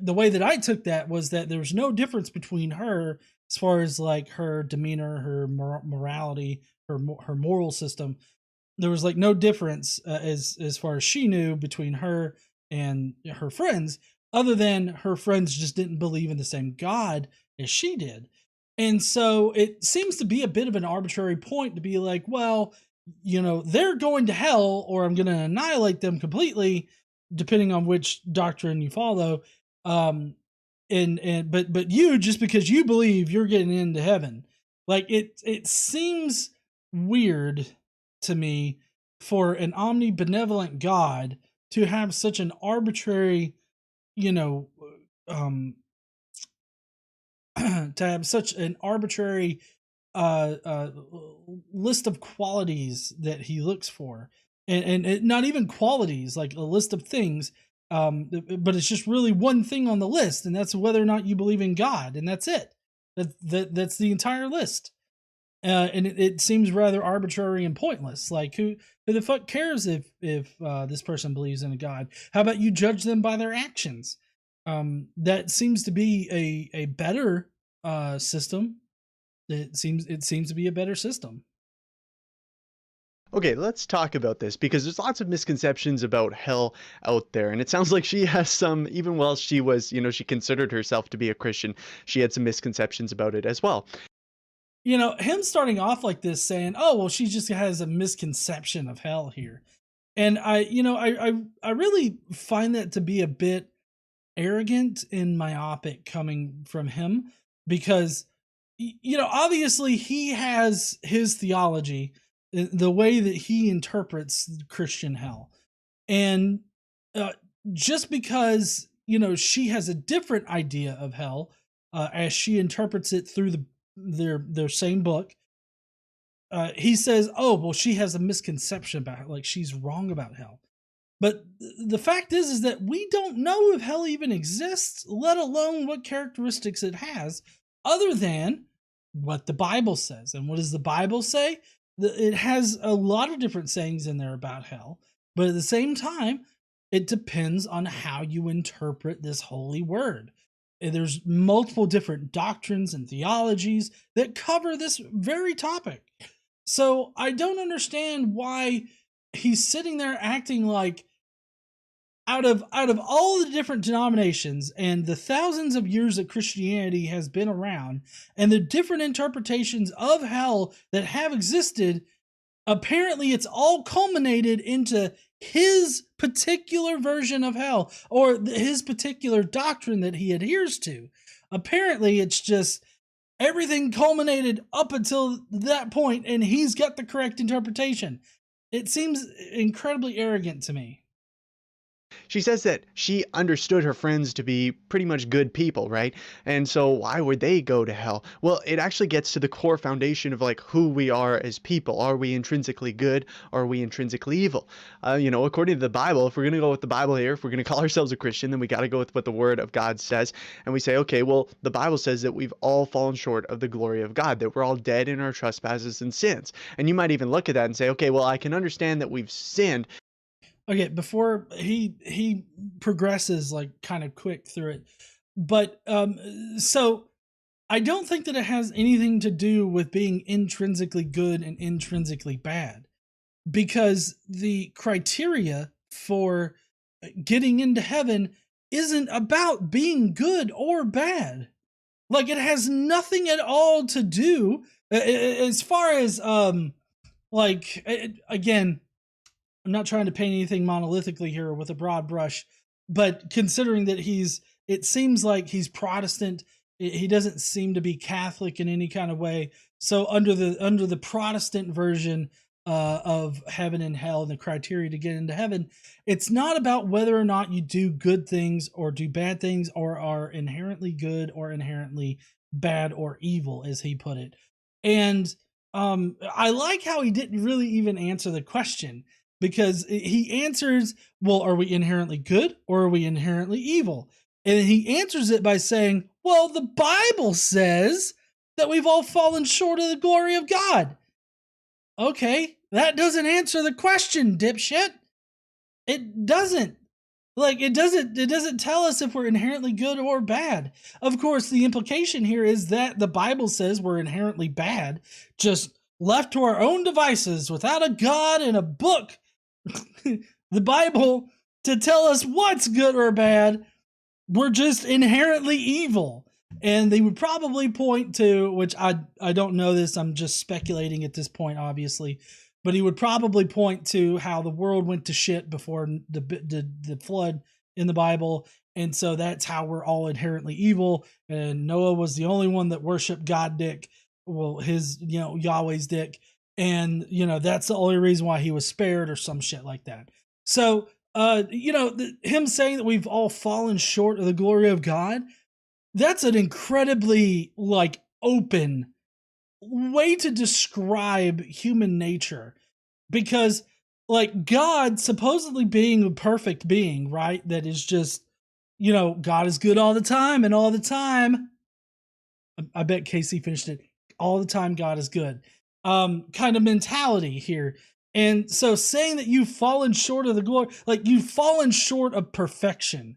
way that I took that was that there was no difference between her as far as like her demeanor, her morality, her moral system. There was like no difference as far as she knew between her and her friends, other than her friends just didn't believe in the same God as she did. And so it seems to be a bit of an arbitrary point to be like, well, you know, they're going to hell, or I'm going to annihilate them completely, depending on which doctrine you follow. But you, just because you believe, you're getting into heaven. Like, it seems weird to me for an omnibenevolent God to have such an arbitrary, you know, to have such an arbitrary list of qualities that he looks for, and not even qualities, like a list of things, but it's just really one thing on the list, and that's whether or not you believe in God, and that's it. That's the entire list. And it seems rather arbitrary and pointless. Like, who the fuck cares if this person believes in a God? How about you judge them by their actions? That seems to be a better system. It seems to be a better system. Okay, let's talk about this, because there's lots of misconceptions about hell out there, and it sounds like she has some, even while she was, you know, she considered herself to be a Christian, she had some misconceptions about it as well. him starting off like this saying, oh, well, she just has a misconception of hell here. And I really find that to be a bit arrogant and myopic coming from him, because obviously he has his theology, the way that he interprets Christian hell. And just because she has a different idea of hell as she interprets it through their same book, he says, oh, well, she has a misconception about it, like she's wrong about hell. But the fact is that we don't know if hell even exists, let alone what characteristics it has, other than what the Bible says. And what does the Bible say? It has a lot of different sayings in there about hell, but at the same time, it depends on how you interpret this holy word. And there's multiple different doctrines and theologies that cover this very topic. So I don't understand why he's sitting there acting like, out of all the different denominations and the thousands of years that Christianity has been around and the different interpretations of hell that have existed, apparently it's all culminated into his particular version of hell, or his particular doctrine that he adheres to. Apparently it's just everything culminated up until that point, and he's got the correct interpretation. It seems incredibly arrogant to me. She says that she understood her friends to be pretty much good people, right? And so why would they go to hell? Well, it actually gets to the core foundation of like who we are as people. Are we intrinsically good? Or are we intrinsically evil? According to the Bible, if we're going to go with the Bible here, if we're going to call ourselves a Christian, then we got to go with what the Word of God says. And we say, okay, well, the Bible says that we've all fallen short of the glory of God, that we're all dead in our trespasses and sins. And you might even look at that and say, okay, well, I can understand that we've sinned. Okay, before he progresses like kind of quick through it, but so I don't think that it has anything to do with being intrinsically good and intrinsically bad, because the criteria for getting into heaven isn't about being good or bad. Like, it has nothing at all to do as far as again, I'm not trying to paint anything monolithically here with a broad brush, but considering that it seems like he's Protestant, he doesn't seem to be Catholic in any kind of way. So under the Protestant version of heaven and hell and the criteria to get into heaven, it's not about whether or not you do good things or do bad things or are inherently good or inherently bad or evil, as he put it. And I like how he didn't really even answer the question, because he answers, well, are we inherently good or are we inherently evil? And he answers it by saying, well, the Bible says that we've all fallen short of the glory of God. Okay, that doesn't answer the question, dipshit. It doesn't. It doesn't tell us if we're inherently good or bad. Of course, the implication here is that the Bible says we're inherently bad, just left to our own devices without a God and a book, the Bible, to tell us what's good or bad. We're just inherently evil. And they would probably point to, which I don't know this, I'm just speculating at this point, obviously, but he would probably point to how the world went to shit before the flood in the Bible. And so that's how we're all inherently evil. And Noah was the only one that worshiped God dick. Well, his, Yahweh's dick. And, that's the only reason why he was spared or some shit like that. So, him saying that we've all fallen short of the glory of God, that's an incredibly, open way to describe human nature. Because, God supposedly being a perfect being, right? That is just, God is good all the time, and all the time, I bet Casey finished it, all the time God is good. Kind of mentality here. And so saying that you've fallen short of the glory, you've fallen short of perfection.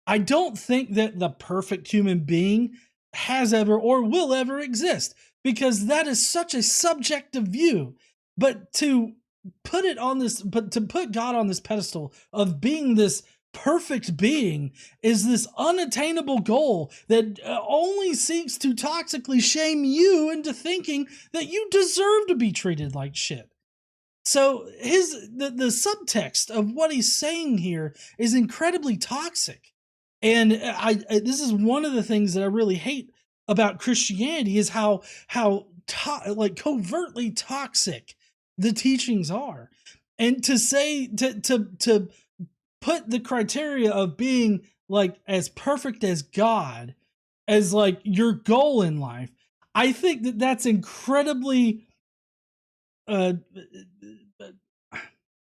I don't think that the perfect human being has ever or will ever exist, because that is such a subjective view. But to put God on this pedestal of being this perfect being is this unattainable goal that only seeks to toxically shame you into thinking that you deserve to be treated like shit. So the subtext of what he's saying here is incredibly toxic. And this is one of the things that I really hate about Christianity is how covertly toxic the teachings are. And to say to put the criteria of being like as perfect as God as like your goal in life, I think that that's incredibly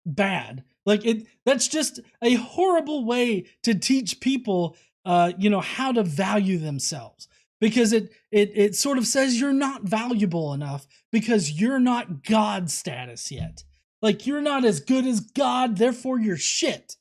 bad. Like that's just a horrible way to teach people how to value themselves, because it sort of says you're not valuable enough because you're not God status yet. Like you're not as good as God, therefore you're shit.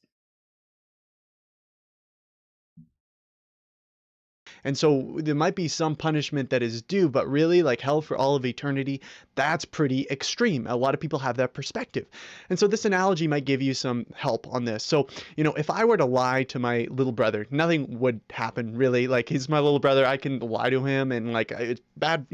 And so there might be some punishment that is due, but really, like hell for all of eternity, that's pretty extreme. A lot of people have that perspective. And so this analogy might give you some help on this. So, if I were to lie to my little brother, nothing would happen really. Like, he's my little brother. I can lie to him and like, it's bad,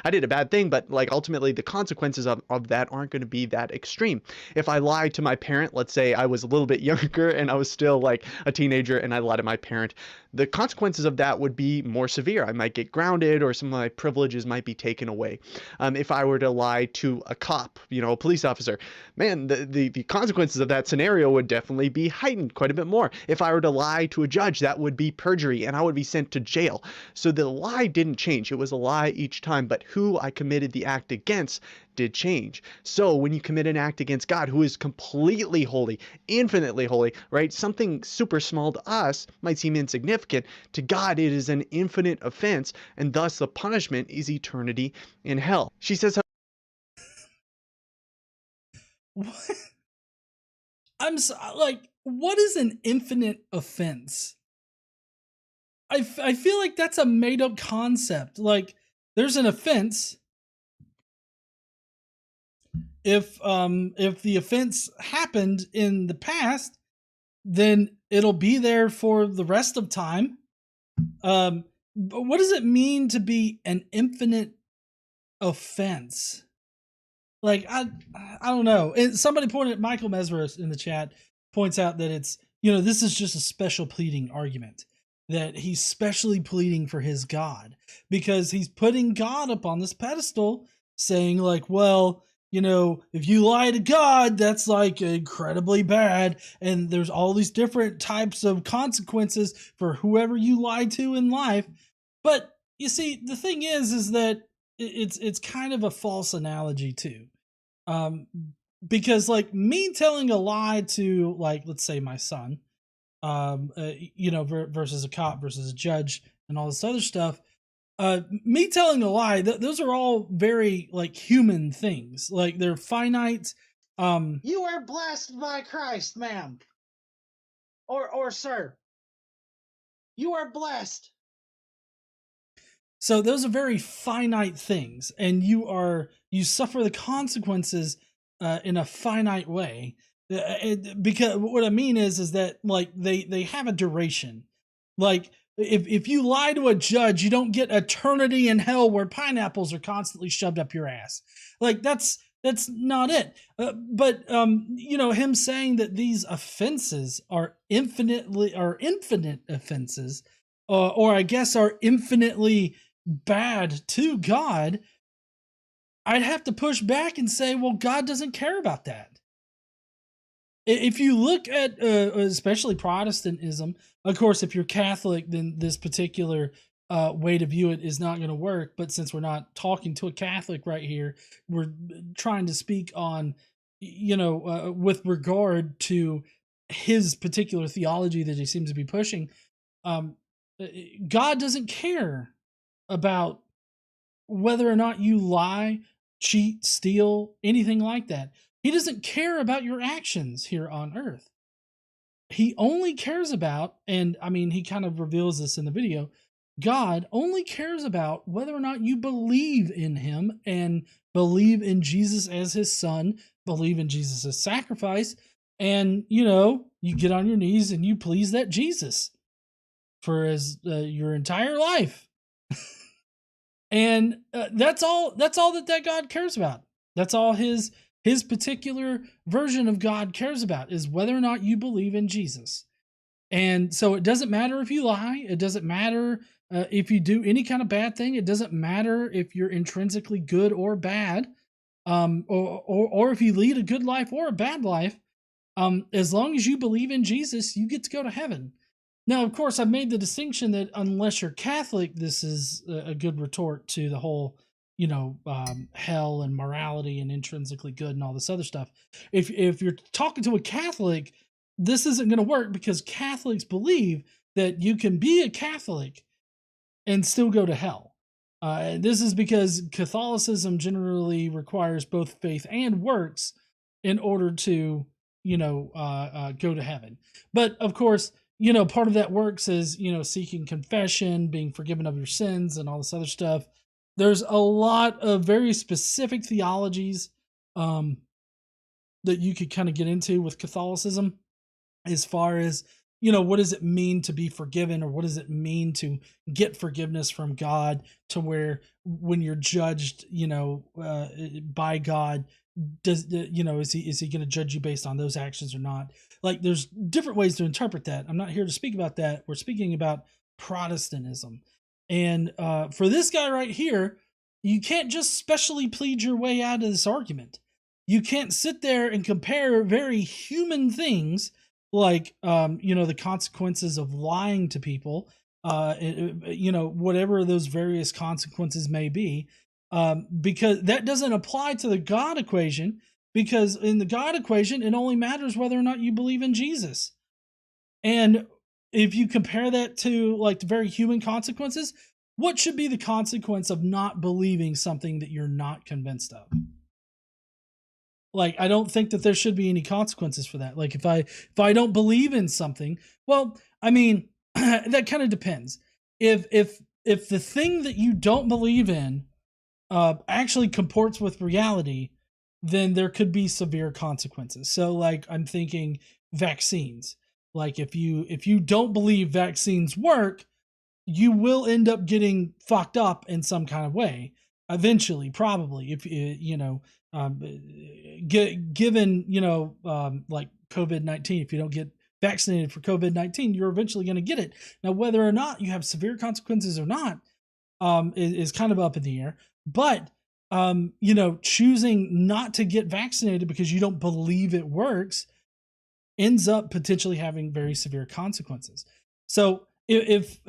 I did a bad thing, but like ultimately the consequences of that aren't going to be that extreme. If I lied to my parent, let's say I was a little bit younger and I was still like a teenager and I lied to my parent, the consequences of that would be more severe. I might get grounded or some of my privileges might be taken away. If I were to lie to a cop, a police officer, man, the consequences of that scenario would definitely be heightened quite a bit more. If I were to lie to a judge, that would be perjury and I would be sent to jail. So the lie didn't change. It was a lie each time, but who I committed the act against did change. So when you commit an act against God, who is completely holy, infinitely holy, right? Something super small to us might seem insignificant. To God, it is an infinite offense, and thus the punishment is eternity in hell. She says, what? What is an infinite offense? I feel like that's a made up concept. Like, there's an offense. If the offense happened in the past, then it'll be there for the rest of time. But what does it mean to be an infinite offense? Like, I don't know. Somebody Michael Mesmeris in the chat points out that it's, this is just a special pleading argument, that he's specially pleading for his God because he's putting God up on this pedestal saying like, well, if you lie to God, that's like incredibly bad. And there's all these different types of consequences for whoever you lie to in life. But you see, the thing is that it's kind of a false analogy too. Because like me telling a lie to, like, let's say my son, versus a cop versus a judge and all this other stuff, me telling a lie, those are all very like human things. Like, they're finite. You are blessed by Christ, ma'am. Or sir. You are blessed. So those are very finite things, and you suffer the consequences in a finite way. Because what I mean is that like they have a duration. Like, if you lie to a judge, you don't get eternity in hell where pineapples are constantly shoved up your ass. Like, that's not it. But him saying that these offenses are infinite offenses, or I guess are infinitely bad to God, I'd have to push back and say, well, God doesn't care about that. If you look at especially Protestantism, of course, if you're Catholic, then this particular way to view it is not going to work. But since we're not talking to a Catholic right here, we're trying to speak on, with regard to his particular theology that he seems to be pushing. God doesn't care about whether or not you lie, cheat, steal, anything like that. He doesn't care about your actions here on earth. He only cares about, and I mean, he kind of reveals this in the video, God only cares about whether or not you believe in him and believe in Jesus as his son, believe in Jesus' sacrifice, and, you get on your knees and you please that Jesus for your entire life. And that's all that God cares about. That's all his particular version of God cares about, is whether or not you believe in Jesus. And so it doesn't matter if you lie. It doesn't matter if you do any kind of bad thing. It doesn't matter if you're intrinsically good or bad, or if you lead a good life or a bad life. As long as you believe in Jesus, you get to go to heaven. Now, of course, I've made the distinction that unless you're Catholic, this is a good retort to the whole, hell and morality and intrinsically good and all this other stuff. If you're talking to a Catholic, this isn't going to work, because Catholics believe that you can be a Catholic and still go to hell. This is because Catholicism generally requires both faith and works in order to, go to heaven. But of course, part of that works is, seeking confession, being forgiven of your sins, and all this other stuff. There's a lot of very specific theologies that you could kind of get into with Catholicism, as far as, what does it mean to be forgiven, or what does it mean to get forgiveness from God, to where when you're judged, by God, is he going to judge you based on those actions or not? Like, there's different ways to interpret that. I'm not here to speak about that. We're speaking about Protestantism. And for this guy right here, you can't just specially plead your way out of this argument. You can't sit there and compare very human things like, the consequences of lying to people, whatever those various consequences may be, because that doesn't apply to the God equation, because in the God equation, it only matters whether or not you believe in Jesus. And if you compare that to like the very human consequences, what should be the consequence of not believing something that you're not convinced of? Like, I don't think that there should be any consequences for that. Like, if I don't believe in something, well, I mean, that kind of depends. If the thing that you don't believe in actually comports with reality, then there could be severe consequences. So, like, I'm thinking vaccines. Like, if you don't believe vaccines work, you will end up getting fucked up in some kind of way eventually, probably. If given like COVID-19, if you don't get vaccinated for COVID-19, you're eventually going to get it. Now, whether or not you have severe consequences or not is kind of up in the air. But choosing not to get vaccinated because you don't believe it works ends up potentially having very severe consequences. So if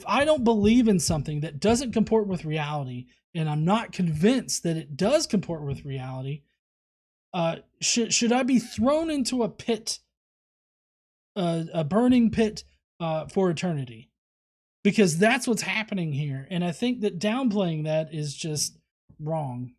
I don't believe in something that doesn't comport with reality, and I'm not convinced that it does comport with reality, should I be thrown into a pit, a burning pit for eternity? Because that's what's happening here. And I think that downplaying that is just wrong.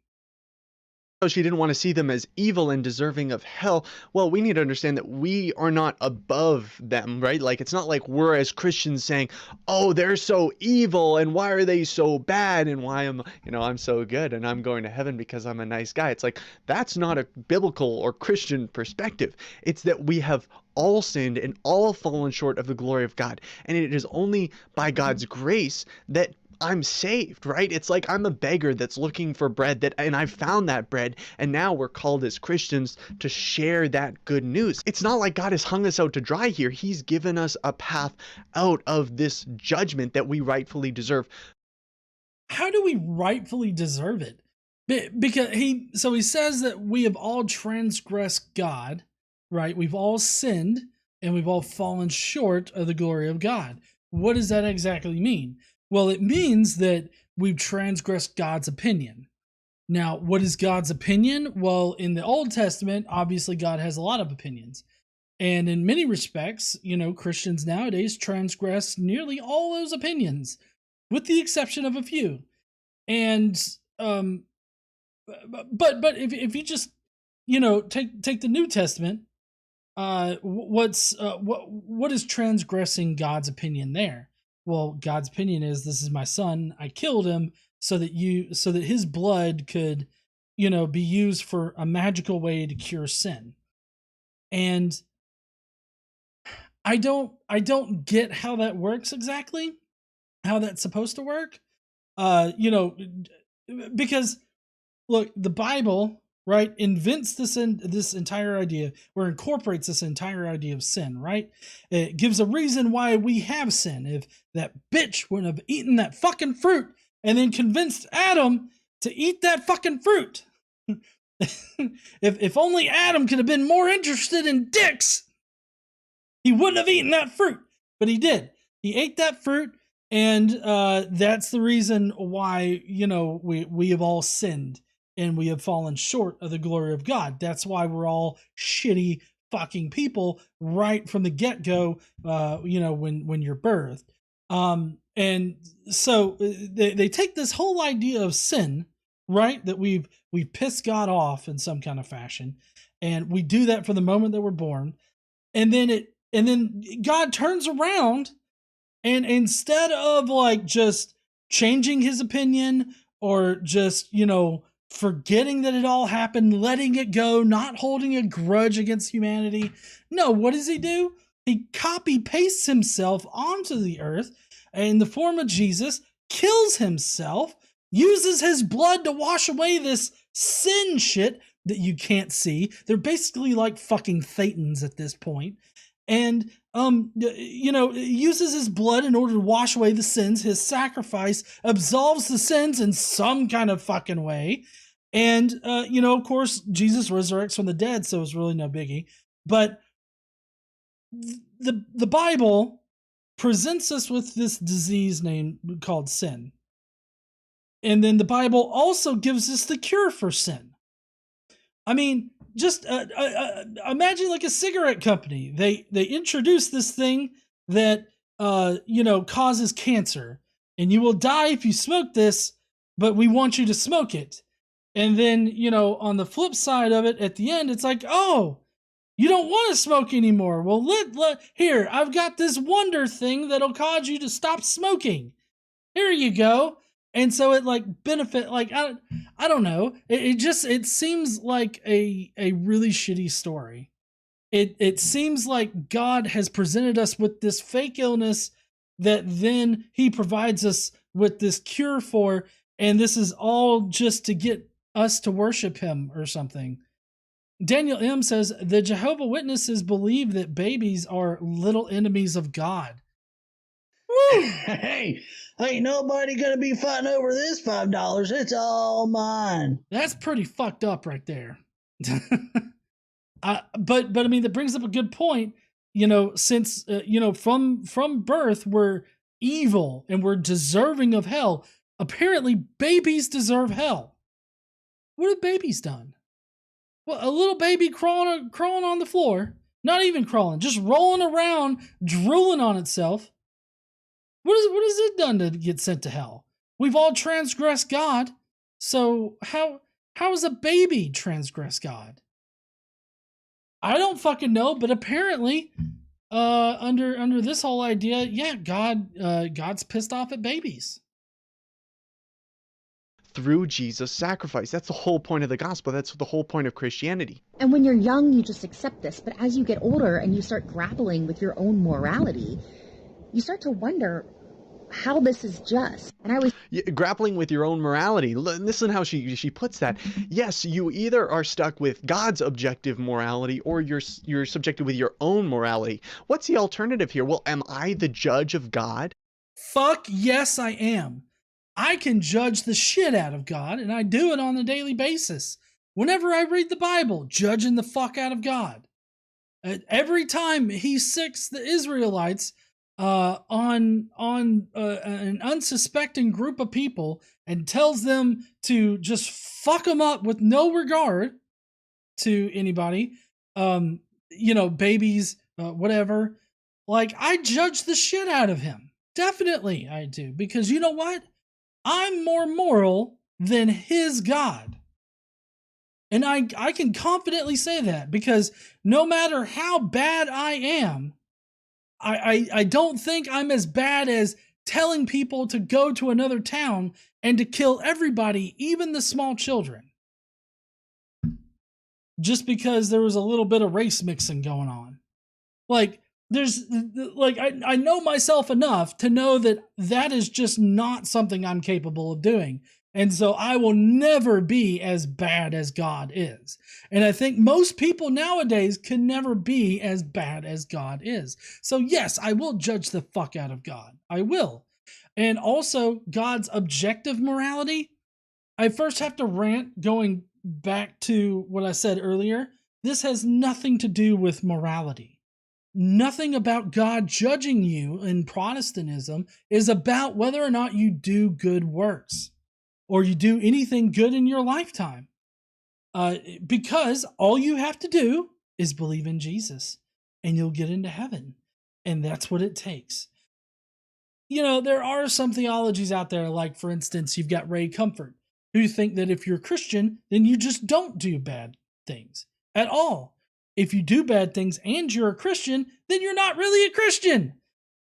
She didn't want to see them as evil and deserving of hell. Well, we need to understand that we are not above them, right? Like, it's not like we're as Christians saying, oh, they're so evil and why are they so bad and why am I'm so good and I'm going to heaven because I'm a nice guy. It's like, that's not a biblical or Christian perspective. It's that we have all sinned and all fallen short of the glory of God. And it is only by God's grace that I'm saved, right? It's like I'm a beggar that's looking for bread, and I found that bread, and now we're called as Christians to share that good news. It's not like God has hung us out to dry here. He's given us a path out of this judgment that we rightfully deserve. How do we rightfully deserve it? Because he says that we have all transgressed God, right? We've all sinned and we've all fallen short of the glory of God. What does that exactly mean? Well, it means that we've transgressed God's opinion. Now, what is God's opinion? Well, in the Old Testament, obviously God has a lot of opinions. And in many respects, Christians nowadays transgress nearly all those opinions, with the exception of a few. And, but if you just, take the New Testament, what is transgressing God's opinion there? Well, God's opinion is, this is my son. I killed him so that his blood could, be used for a magical way to cure sin. And I don't get how that works exactly, how that's supposed to work. You know, because look, the Bible, right, invents this entire idea, or incorporates this entire idea of sin, right? It gives a reason why we have sin. If that bitch wouldn't have eaten that fucking fruit and then convinced Adam to eat that fucking fruit. if only Adam could have been more interested in dicks, he wouldn't have eaten that fruit. But he did. He ate that fruit, and that's the reason why, you know, we have all sinned and we have fallen short of the glory of God. That's why we're all shitty fucking people right from the get-go, you know, when you're birthed. And so they take this whole idea of sin, right, that we've pissed God off in some kind of fashion, and we do that from the moment that we're born, and then God turns around, and instead of like just changing his opinion or just, you know, forgetting that it all happened, letting it go, not holding a grudge against humanity, no, what does he do? He copy pastes himself onto the earth in the form of Jesus, kills himself, uses his blood to wash away this sin shit that you can't see. They're basically like fucking thetans at this point. And, you know, uses his blood in order to wash away the sins. His sacrifice absolves the sins in some kind of fucking way. And, you know, of course, Jesus resurrects from the dead, so it's really no biggie. But the Bible presents us with this disease called sin. And then the Bible also gives us the cure for sin. I mean, just imagine like a cigarette company. They introduce this thing that you know, causes cancer, and you will die if you smoke this, but we want you to smoke it. And then, you know, on the flip side of it, at the end, it's like, oh, you don't want to smoke anymore. Well, here, I've got this wonder thing that'll cause you to stop smoking. Here you go. And so it like benefit, like, I don't know. It seems like a really shitty story. It seems like God has presented us with this fake illness that then he provides us with this cure for, and this is all just to get us to worship him or something. Daniel M. says, the Jehovah's Witnesses believe that babies are little enemies of God. Woo! Hey, ain't nobody gonna be fighting over this $5. It's all mine. That's pretty fucked up right there. But I mean, that brings up a good point. You know, since you know, from birth we're evil and we're deserving of hell. Apparently, babies deserve hell. What have babies done? Well, a little baby crawling on the floor, not even crawling, just rolling around, drooling on itself. What has it done to get sent to hell? We've all transgressed God. So how is a baby transgress God? I don't fucking know, but apparently, under this whole idea, yeah, God's pissed off at babies. Through Jesus' sacrifice. That's the whole point of the gospel. That's the whole point of Christianity. And when you're young, you just accept this. But as you get older and you start grappling with your own morality, you start to wonder how this is just. And I was grappling with your own morality. Listen how she puts that. Yes, you either are stuck with God's objective morality or you're subjected with your own morality. What's the alternative here? Well, am I the judge of God? Fuck yes, I am. I can judge the shit out of God, and I do it on a daily basis. Whenever I read the Bible, judging the fuck out of God. Every time he sicks the Israelites on an unsuspecting group of people and tells them to just fuck them up with no regard to anybody, you know, babies, whatever. Like, I judge the shit out of him. Definitely I do. Because you know what? I'm more moral than his God. And I can confidently say that because no matter how bad I am, I don't think I'm as bad as telling people to go to another town and to kill everybody, even the small children. Just because there was a little bit of race mixing going on. Like, there's like, I know myself enough to know that that is just not something I'm capable of doing. And so I will never be as bad as God is. And I think most people nowadays can never be as bad as God is. So yes, I will judge the fuck out of God. I will. And also God's objective morality. I first have to rant going back to what I said earlier. This has nothing to do with morality. Nothing about God judging you in Protestantism is about whether or not you do good works or you do anything good in your lifetime. Because all you have to do is believe in Jesus and you'll get into heaven. And that's what it takes. You know, there are some theologies out there, like, for instance, you've got Ray Comfort, who think that if you're Christian, then you just don't do bad things at all. If you do bad things and you're a Christian, then you're not really a Christian.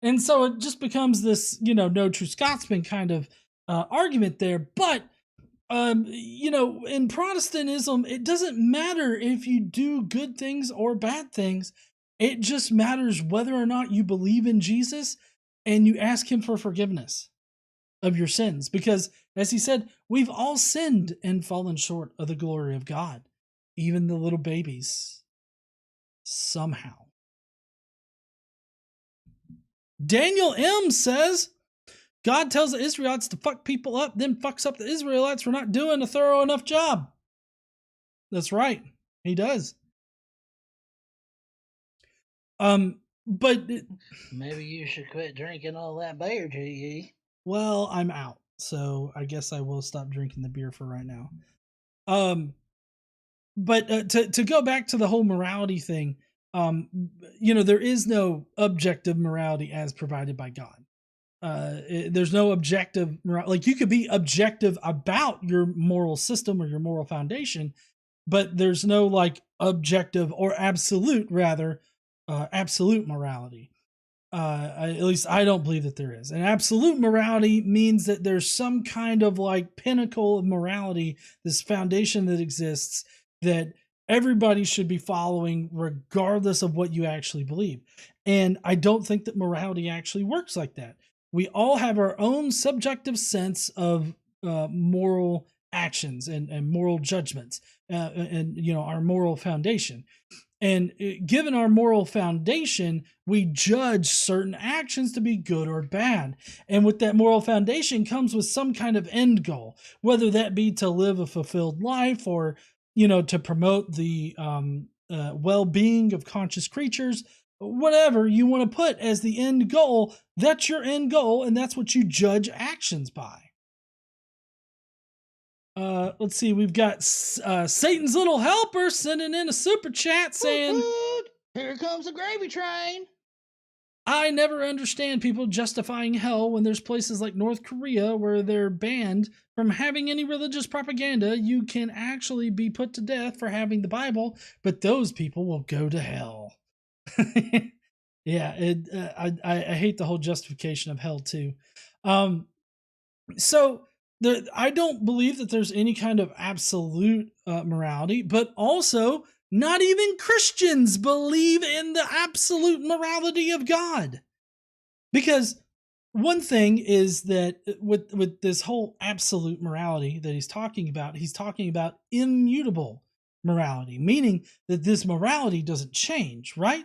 And so it just becomes this, you know, no true Scotsman kind of argument there. But, you know, in Protestantism, it doesn't matter if you do good things or bad things. It just matters whether or not you believe in Jesus and you ask him for forgiveness of your sins. Because, as he said, we've all sinned and fallen short of the glory of God, even the little babies, somehow. Daniel M. says, God tells the Israelites to fuck people up, then fucks up the Israelites for not doing a thorough enough job. That's right. He does. But maybe you should quit drinking all that beer, GE. Well, I'm out, so I guess I will stop drinking the beer for right now. But to go back to the whole morality thing, you know, there is no objective morality as provided by God. There's no objective morality. Like, you could be objective about your moral system or your moral foundation, but there's no like objective or absolute, rather, absolute morality. At least I don't believe that there is. And absolute morality means that there's some kind of like pinnacle of morality, this foundation that exists that everybody should be following regardless of what you actually believe. And I don't think that morality actually works like that. We all have our own subjective sense of moral actions and moral judgments, and you know, our moral foundation. And given our moral foundation, we judge certain actions to be good or bad. And with that moral foundation comes with some kind of end goal, whether that be to live a fulfilled life or, you know, to promote the well-being of conscious creatures. Whatever you want to put as the end goal, that's your end goal, and that's what you judge actions by. Let's see, we've got Satan's Little Helper sending in a super chat saying, here comes the gravy train. I never understand people justifying hell when there's places like North Korea where they're banned from having any religious propaganda. You can actually be put to death for having the Bible, but those people will go to hell. Yeah, I hate the whole justification of hell too. So I don't believe that there's any kind of absolute morality, but also not even Christians believe in the absolute morality of God. Because one thing is that with this whole absolute morality that he's talking about immutable morality, meaning that this morality doesn't change, right?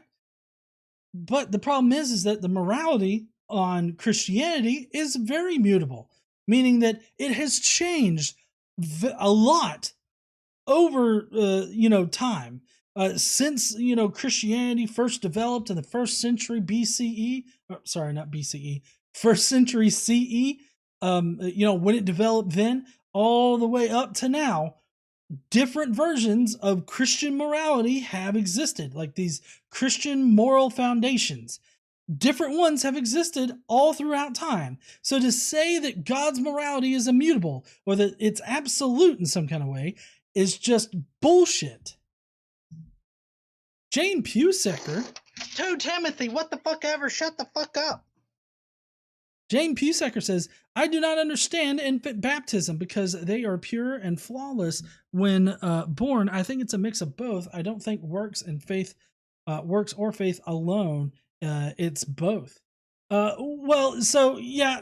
But the problem is that the morality on Christianity is very mutable, meaning that it has changed a lot over time, since Christianity first developed in the first century BCE. Not BCE, first century CE. When it developed then, all the way up to now. Different versions of Christian morality have existed, like these Christian moral foundations. Different ones have existed all throughout time. So to say that God's morality is immutable or that it's absolute in some kind of way is just bullshit. Jane Pusecker. 2 Timothy, what the fuck ever? Shut the fuck up. Jane Pusecker says, I do not understand infant baptism because they are pure and flawless when born. I think it's a mix of both. I don't think works or faith alone It's both. Well, so yeah,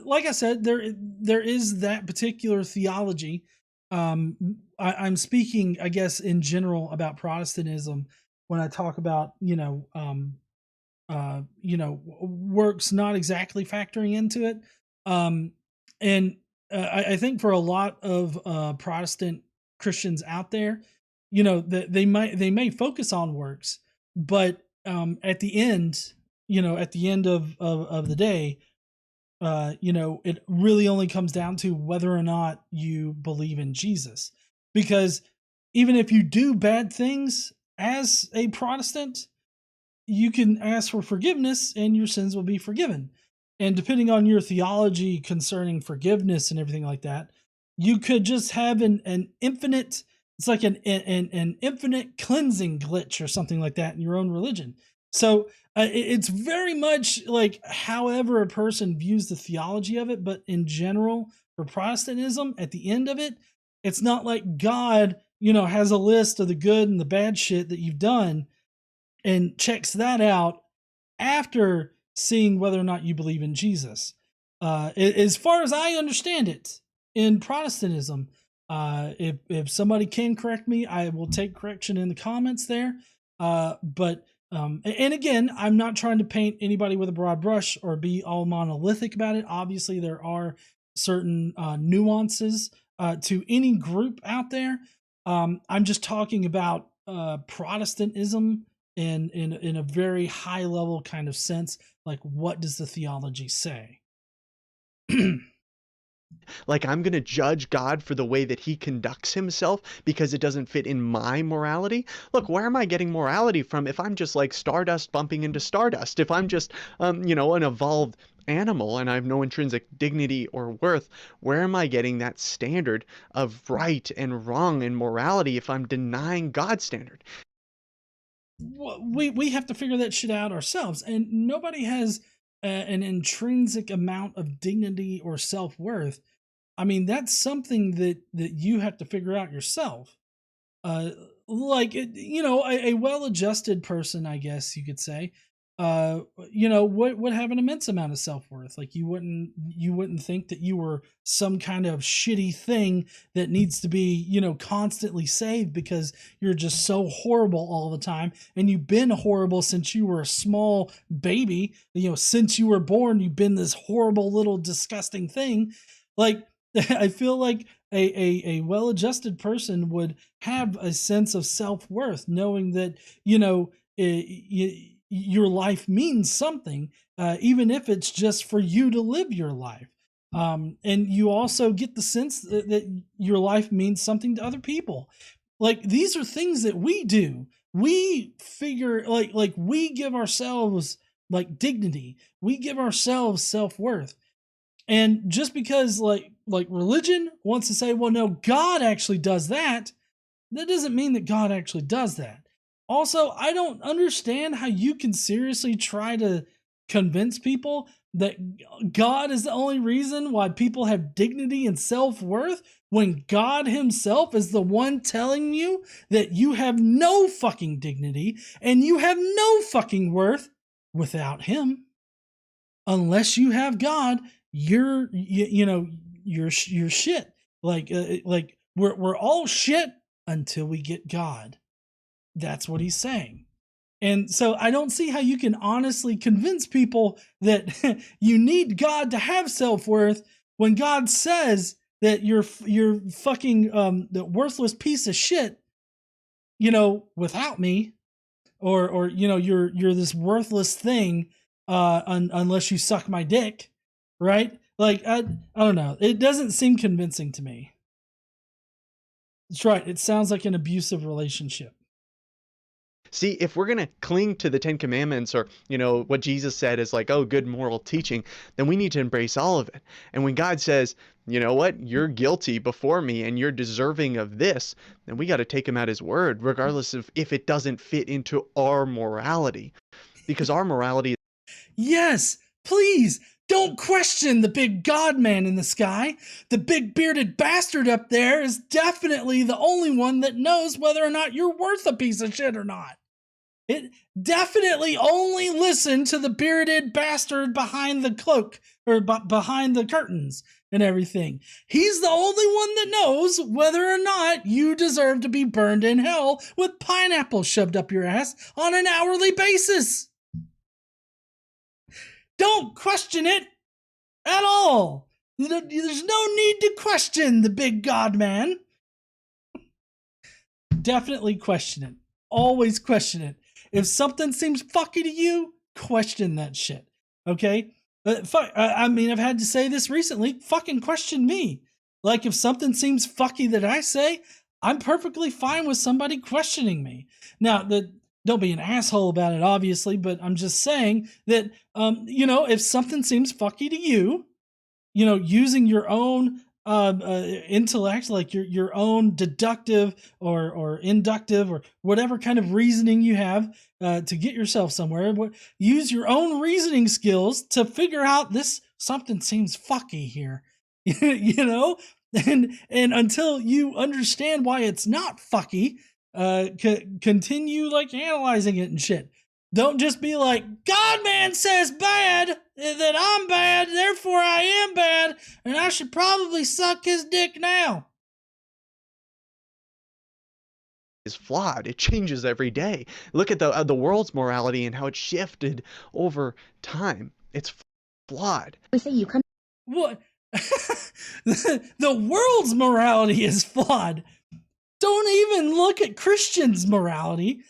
like I said, there is that particular theology. I'm speaking, I guess, in general about Protestantism when I talk about works not exactly factoring into it. And I think for a lot of Protestant Christians out there, that they may focus on works, but at the end, at the end of the day, it really only comes down to whether or not you believe in Jesus. Because even if you do bad things as a Protestant, you can ask for forgiveness and your sins will be forgiven. And depending on your theology concerning forgiveness and everything like that, you could just have an infinite, it's like an infinite cleansing glitch or something like that in your own religion. So it's very much like however a person views the theology of it. But in general, for Protestantism, at the end of it, it's not like God, has a list of the good and the bad shit that you've done and checks that out after seeing whether or not you believe in Jesus. As far as I understand it, in Protestantism, if somebody can correct me, I will take correction in the comments there. But and again, I'm not trying to paint anybody with a broad brush or be all monolithic about it. Obviously, there are certain nuances to any group out there. I'm just talking about Protestantism in a very high level kind of sense. Like, what does the theology say? Like, I'm going to judge God for the way that he conducts himself because it doesn't fit in my morality. Look, where am I getting morality from if I'm just like stardust bumping into stardust? If I'm just, an evolved animal and I have no intrinsic dignity or worth, where am I getting that standard of right and wrong and morality if I'm denying God's standard? We have to figure that shit out ourselves, and nobody has an intrinsic amount of dignity or self-worth. I mean, that's something that you have to figure out yourself. Like, a well-adjusted person, I guess you could say, would have an immense amount of self-worth. Like, you wouldn't think that you were some kind of shitty thing that needs to be, constantly saved because you're just so horrible all the time. And you've been horrible since you were a small baby. Since you were born, you've been this horrible little disgusting thing. Like, I feel like a well-adjusted person would have a sense of self-worth, knowing that, your life means something, even if it's just for you to live your life. And you also get the sense that your life means something to other people. Like, these are things that we do. We figure, like we give ourselves like dignity. We give ourselves self-worth. And just because like religion wants to say, well, no, God actually does that, that doesn't mean that God actually does that. Also, I don't understand how you can seriously try to convince people that God is the only reason why people have dignity and self-worth when God himself is the one telling you that you have no fucking dignity and you have no fucking worth without him. Unless you have God, you're shit. Like we're all shit until we get God. That's what he's saying. And so I don't see how you can honestly convince people that you need God to have self-worth when God says that you're fucking the worthless piece of shit, without me, or you're this worthless thing unless you suck my dick, right? Like, I don't know. It doesn't seem convincing to me. That's right. It sounds like an abusive relationship. See, if we're going to cling to the 10 Commandments or, what Jesus said is like, oh, good moral teaching, then we need to embrace all of it. And when God says, you know what, you're guilty before me and you're deserving of this, then we got to take him at his word, regardless of if it doesn't fit into our morality. Because our morality... Yes, please, don't question the big God man in the sky. The big bearded bastard up there is definitely the only one that knows whether or not you're worth a piece of shit or not. It definitely only listened to the bearded bastard behind the cloak or behind the curtains and everything. He's the only one that knows whether or not you deserve to be burned in hell with pineapple shoved up your ass on an hourly basis. Don't question it at all. There's no need to question the big God man. Definitely question it. Always question it. If something seems fucky to you, question that shit. Okay? I mean, I've had to say this recently. Fucking question me. Like, if something seems fucky that I say, I'm perfectly fine with somebody questioning me. Now, don't be an asshole about it, obviously, but I'm just saying that, if something seems fucky to you, using your own intellect, like your own deductive or inductive or whatever kind of reasoning you have to get yourself somewhere, use your own reasoning skills to figure out this something seems fucky here, and until you understand why it's not fucky, continue like analyzing it and shit. Don't just be like, God man says bad, that I'm bad, therefore I am bad, and I should probably suck his dick now. Is flawed. It changes every day. Look at the world's morality and how it shifted over time. It's flawed. We say you come. What? The world's morality is flawed. Don't even look at Christians' morality.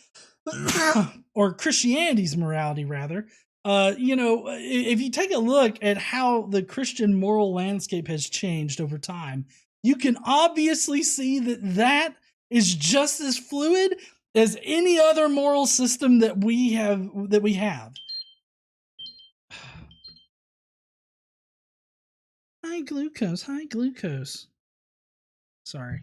Or Christianity's morality, rather. If you take a look at how the Christian moral landscape has changed over time, you can obviously see that is just as fluid as any other moral system that we have. High glucose. Sorry.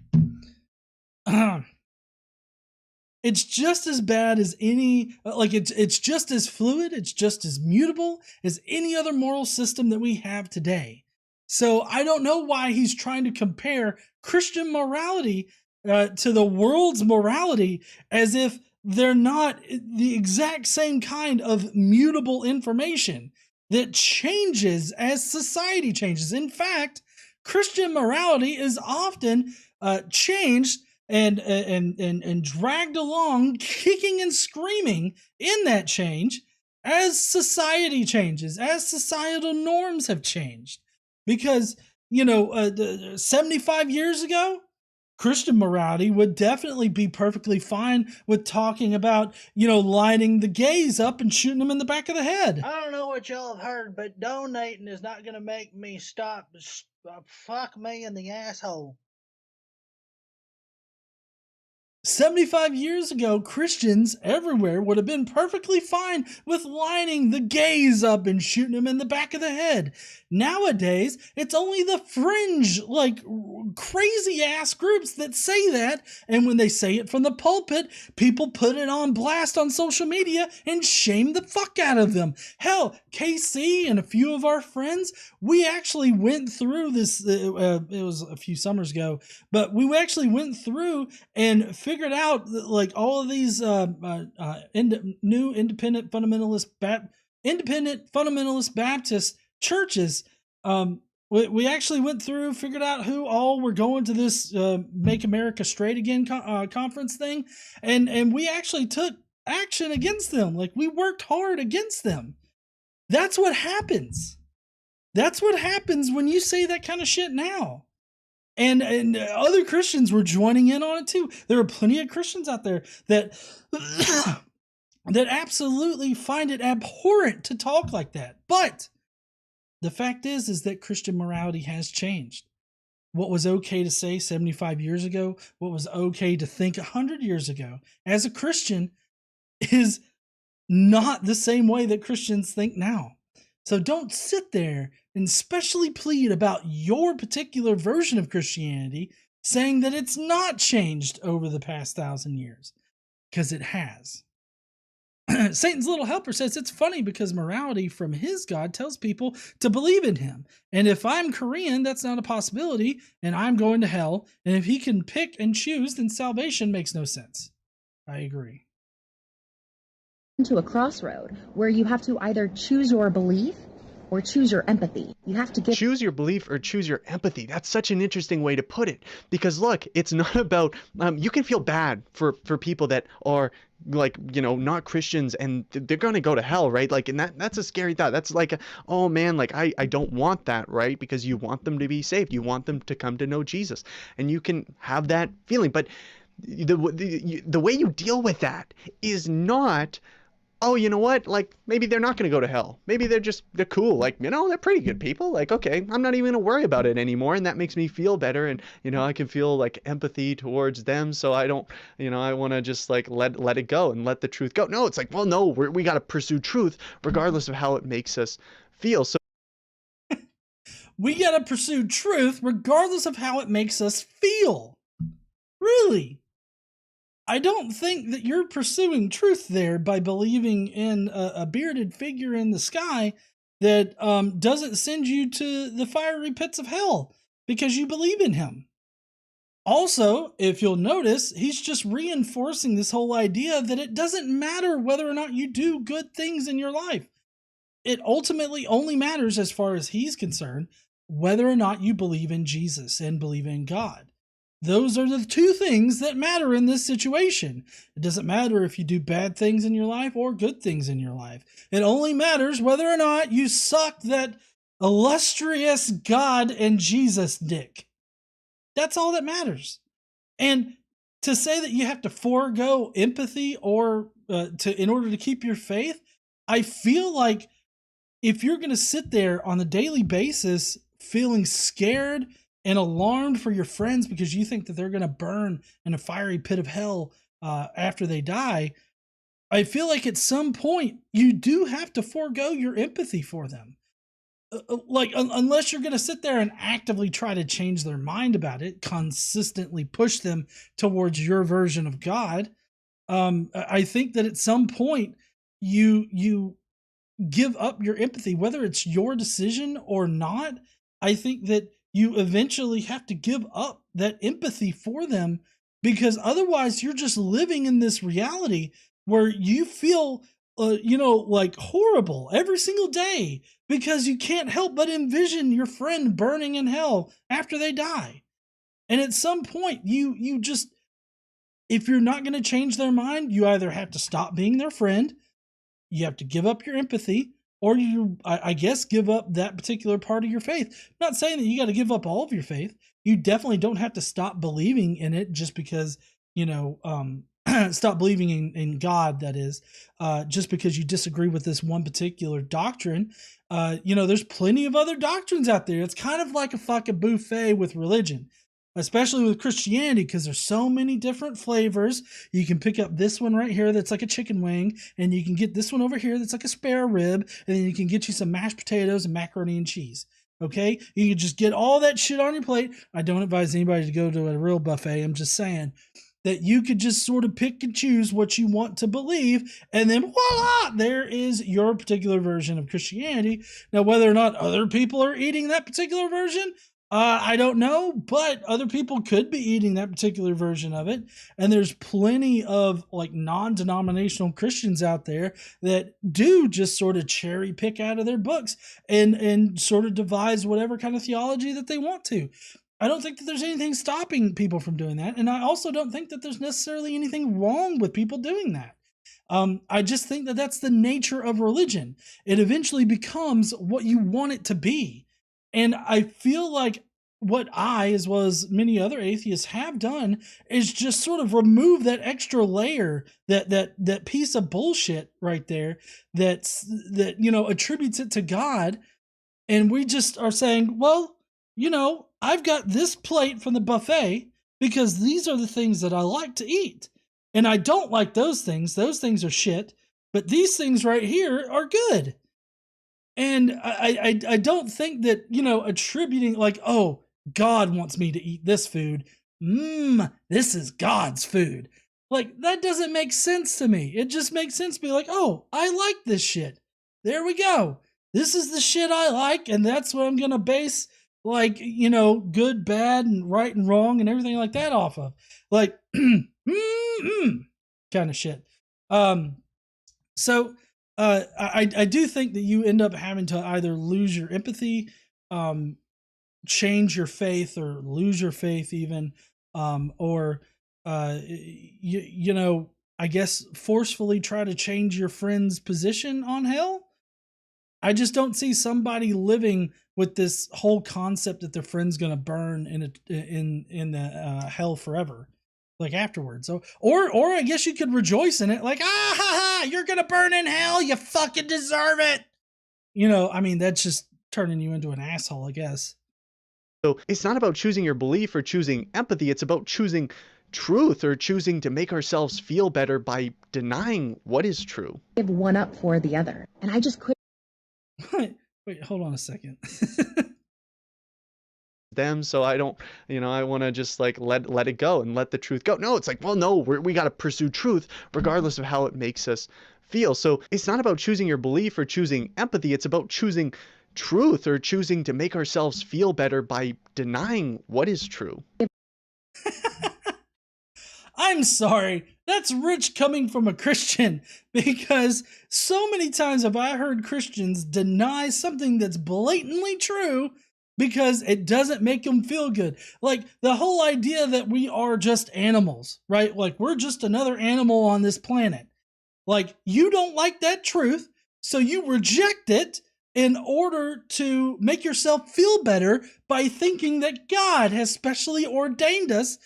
It's just as bad as any, it's just as fluid, it's just as mutable as any other moral system that we have today. So I don't know why he's trying to compare Christian morality to the world's morality as if they're not the exact same kind of mutable information that changes as society changes. In fact, Christian morality is often changed and dragged along, kicking and screaming in that change as society changes, as societal norms have changed. Because, 75 years ago, Christian morality would definitely be perfectly fine with talking about, lining the gays up and shooting them in the back of the head. I don't know what y'all have heard, but donating is not going to make me stop. Fuck me in the asshole. 75 years ago, Christians everywhere would have been perfectly fine with lining the gays up and shooting them in the back of the head. Nowadays, it's only the fringe, crazy ass groups that say that, and when they say it from the pulpit, people put it on blast on social media and shame the fuck out of them. Hell, KC and a few of our friends, we actually went through this, it was a few summers ago, but we actually went through and figured out all of these new independent fundamentalist Baptist churches. We actually went through, figured out who all were going to this Make America Straight Again conference thing, and we actually took action against them. We worked hard against them. That's what happens. That's what happens when you say that kind of shit now. And other Christians were joining in on it too. There are plenty of Christians out there that that absolutely find it abhorrent to talk like that. But the fact is that Christian morality has changed. What was okay to say 75 years ago, what was okay to think 100 years ago, as a Christian, is not the same way that Christians think now. So don't sit there and specially plead about your particular version of Christianity, saying that it's not changed over the past 1,000 years, because it has. Satan's Little Helper says it's funny because morality from his God tells people to believe in him. And if I'm Korean, that's not a possibility, and I'm going to hell. And if he can pick and choose, then salvation makes no sense. I agree. to a crossroad where you have to either choose your belief or choose your empathy. You have to choose your belief or choose your empathy. That's such an interesting way to put it, because look, it's not about you can feel bad for people that are like, you know, not Christians and they're going to go to hell, right? Like, and that's a scary thought. That's like, oh man, like I don't want that, right? Because you want them to be saved. You want them to come to know Jesus, and you can have that feeling. But the way you deal with that is not, oh, you know what? Like, maybe they're not going to go to hell. Maybe they're cool. Like, you know, they're pretty good people. Like, okay, I'm not even going to worry about it anymore. And that makes me feel better. And, you know, I can feel like empathy towards them. So I don't, you know, I want to just like let it go and let the truth go. No, it's like, well, no, we got to pursue truth regardless of how it makes us feel. So we got to pursue truth regardless of how it makes us feel. Really? I don't think that you're pursuing truth there by believing in a bearded figure in the sky that doesn't send you to the fiery pits of hell because you believe in him. Also, if you'll notice, he's just reinforcing this whole idea that it doesn't matter whether or not you do good things in your life. It ultimately only matters, as far as he's concerned, whether or not you believe in Jesus and believe in God. Those are the two things that matter in this situation. It doesn't matter if you do bad things in your life or good things in your life. It only matters whether or not you suck that illustrious God and Jesus dick. That's all that matters. And to say that you have to forego empathy or in order to keep your faith, I feel like if you're going to sit there on a daily basis feeling scared and alarmed for your friends because you think that they're going to burn in a fiery pit of hell after they die, I feel like at some point you do have to forego your empathy for them. Unless you're going to sit there and actively try to change their mind about it, consistently push them towards your version of God. I think that at some point you give up your empathy, whether it's your decision or not. I think that you eventually have to give up that empathy for them, because otherwise you're just living in this reality where you feel, like horrible every single day because you can't help but envision your friend burning in hell after they die. And at some point you just, if you're not going to change their mind, you either have to stop being their friend, you have to give up your empathy, or I guess, give up that particular part of your faith. I'm not saying that you got to give up all of your faith. You definitely don't have to stop believing in it just because, stop believing in God, that is, just because you disagree with this one particular doctrine. There's plenty of other doctrines out there. It's kind of like a fucking buffet with religion, especially with Christianity, because there's so many different flavors. You can pick up this one right here that's like a chicken wing, and you can get this one over here that's like a spare rib, and then you can get you some mashed potatoes and macaroni and cheese. Okay? You can just get all that shit on your plate. I don't advise anybody to go to a real buffet. I'm just saying that you could just sort of pick and choose what you want to believe, and then voila, there is your particular version of Christianity. Now, whether or not other people are eating that particular version, I don't know, but other people could be eating that particular version of it. And there's plenty of like non-denominational Christians out there that do just sort of cherry pick out of their books and sort of devise whatever kind of theology that they want to. I don't think that there's anything stopping people from doing that. And I also don't think that there's necessarily anything wrong with people doing that. I just think that that's the nature of religion. It eventually becomes what you want it to be. And I feel like what I, as well as many other atheists, have done is just sort of remove that extra layer, that piece of bullshit right there that attributes it to God. And we just are saying, well, I've got this plate from the buffet because these are the things that I like to eat. And I don't like those things. Those things are shit. But these things right here are good. And I don't think that, attributing like, oh, God wants me to eat this food. This is God's food. Like, that doesn't make sense to me. It just makes sense to be like, oh, I like this shit. There we go. This is the shit I like, and that's what I'm going to base, like, good, bad, and right and wrong and everything like that off of. Like, kind of shit. So I do think that you end up having to either lose your empathy, change your faith, or lose your faith even, or you know, I guess forcefully try to change your friend's position on hell. I just don't see somebody living with this whole concept that their friend's gonna burn in the hell forever, like afterwards. So, or I guess you could rejoice in it, like, ah ha ha, you're gonna burn in hell, you fucking deserve it. You know, I mean, that's just turning you into an asshole, I guess. So it's not about choosing your belief or choosing empathy. It's about choosing truth or choosing to make ourselves feel better by denying what is true. Give one up for the other. And I just couldn't. Wait, hold on a second. Them, so I don't, you know, I want to just like let it go and let the truth go. No, it's like, well, no, we got to pursue truth regardless of how it makes us feel. So it's not about choosing your belief or choosing empathy. It's about choosing truth or choosing to make ourselves feel better by denying what is true. I'm sorry, that's rich coming from a Christian, because so many times have I heard Christians deny something that's blatantly true because it doesn't make them feel good. Like the whole idea that we are just animals, right? Like we're just another animal on this planet. Like you don't like that truth, so you reject it in order to make yourself feel better by thinking that God has specially ordained us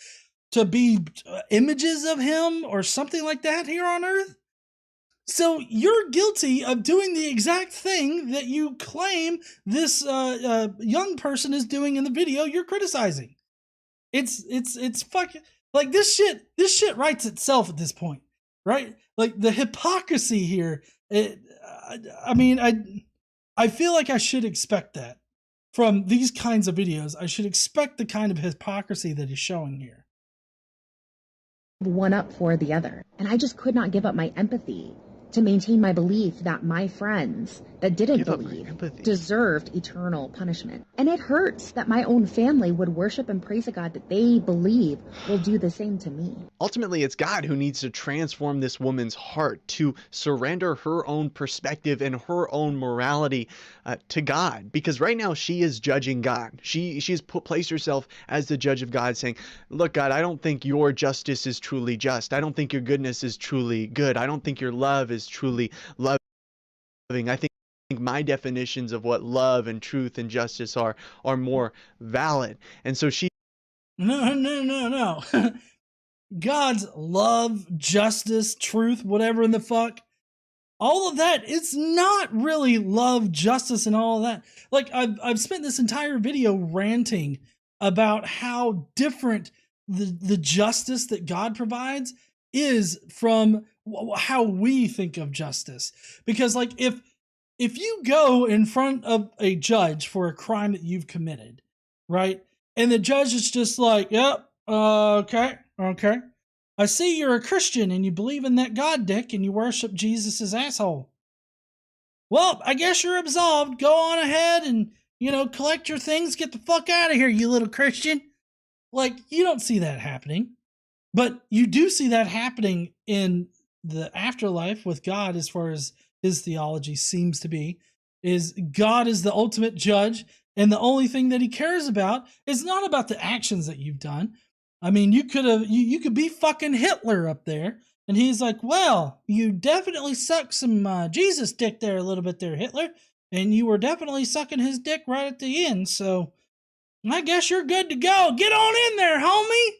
to be images of him or something like that here on earth. So you're guilty of doing the exact thing that you claim this young person is doing in the video you're criticizing. It's fucking like this shit writes itself at this point, right? Like the hypocrisy here. I mean, I feel like I should expect that from these kinds of videos. I should expect the kind of hypocrisy that he's showing here. One up for the other. And I just could not give up my empathy to maintain my belief that my friends that didn't believe deserved eternal punishment. And it hurts that my own family would worship and praise a God that they believe will do the same to me. Ultimately, it's God who needs to transform this woman's heart to surrender her own perspective and her own morality to God. Because right now she is judging God. She's placed herself as the judge of God, saying, look, God, I don't think your justice is truly just. I don't think your goodness is truly good. I don't think your love is truly loving. I think my definitions of what love and truth and justice are more valid. And so she No. God's love, justice, truth, whatever in the fuck, all of that, it's not really love, justice, and all of that. Like I've spent this entire video ranting about how different the justice that God provides is from how we think of justice. Because like if you go in front of a judge for a crime that you've committed, right? And the judge is just like, yep, okay. I see you're a Christian and you believe in that God dick and you worship Jesus' asshole. Well, I guess you're absolved. Go on ahead and, collect your things. Get the fuck out of here, you little Christian. Like, you don't see that happening. But you do see that happening in the afterlife with God, as far as his theology seems to be, is God is the ultimate judge, and the only thing that he cares about is not about the actions that you've done. I mean, you could be fucking Hitler up there, and he's like, well, you definitely sucked some Jesus dick there a little bit there, Hitler, and you were definitely sucking his dick right at the end, so I guess you're good to go. Get on in there, homie!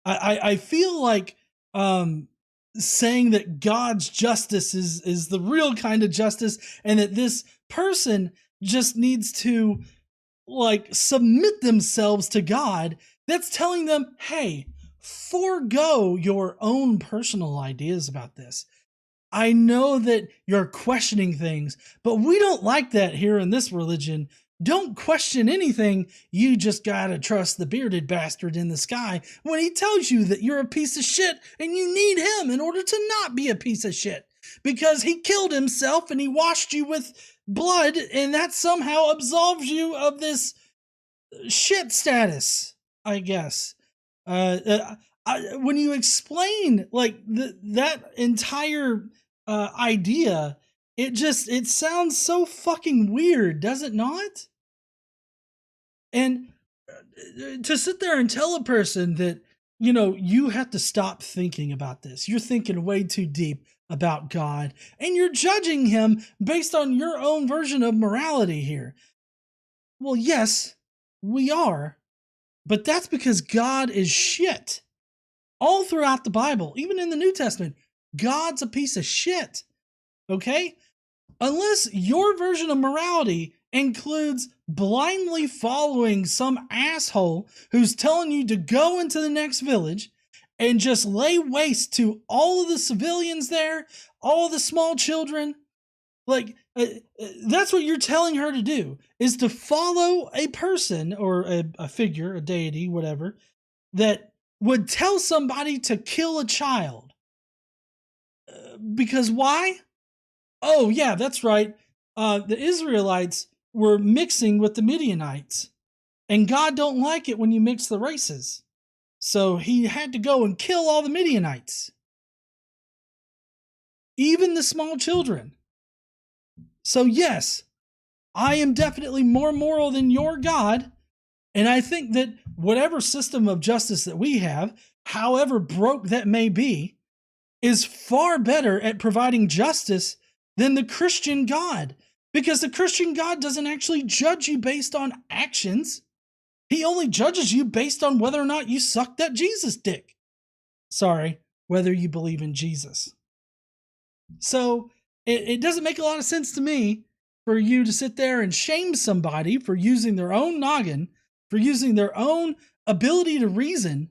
I feel like saying that God's justice is the real kind of justice, and that this person just needs to like submit themselves to God, that's telling them, hey, forego your own personal ideas about this. I know that you're questioning things, but we don't like that here in this religion. Don't question anything. You just gotta trust the bearded bastard in the sky when he tells you that you're a piece of shit and you need him in order to not be a piece of shit, because he killed himself and he washed you with blood, and that somehow absolves you of this shit status, I guess. when you explain like that entire idea, it sounds so fucking weird, does it not? And to sit there and tell a person that, you know, you have to stop thinking about this. You're thinking way too deep about God, and you're judging him based on your own version of morality here. Well, yes, we are, but that's because God is shit. All throughout the Bible, even in the New Testament, God's a piece of shit. Okay? Unless your version of morality includes blindly following some asshole who's telling you to go into the next village and just lay waste to all of the civilians there, all of the small children. Like, that's what you're telling her to do, is to follow a person or a figure, a deity, whatever, that would tell somebody to kill a child. Because why? Oh, yeah, that's right. The Israelites were mixing with the Midianites, and God don't like it when you mix the races. So he had to go and kill all the Midianites, even the small children. So yes, I am definitely more moral than your God, and I think that whatever system of justice that we have, however broke that may be, is far better at providing justice than the Christian God, because the Christian God doesn't actually judge you based on actions. He only judges you based on whether or not you suck that Jesus dick. Sorry, whether you believe in Jesus. So it doesn't make a lot of sense to me for you to sit there and shame somebody for using their own noggin, for using their own ability to reason.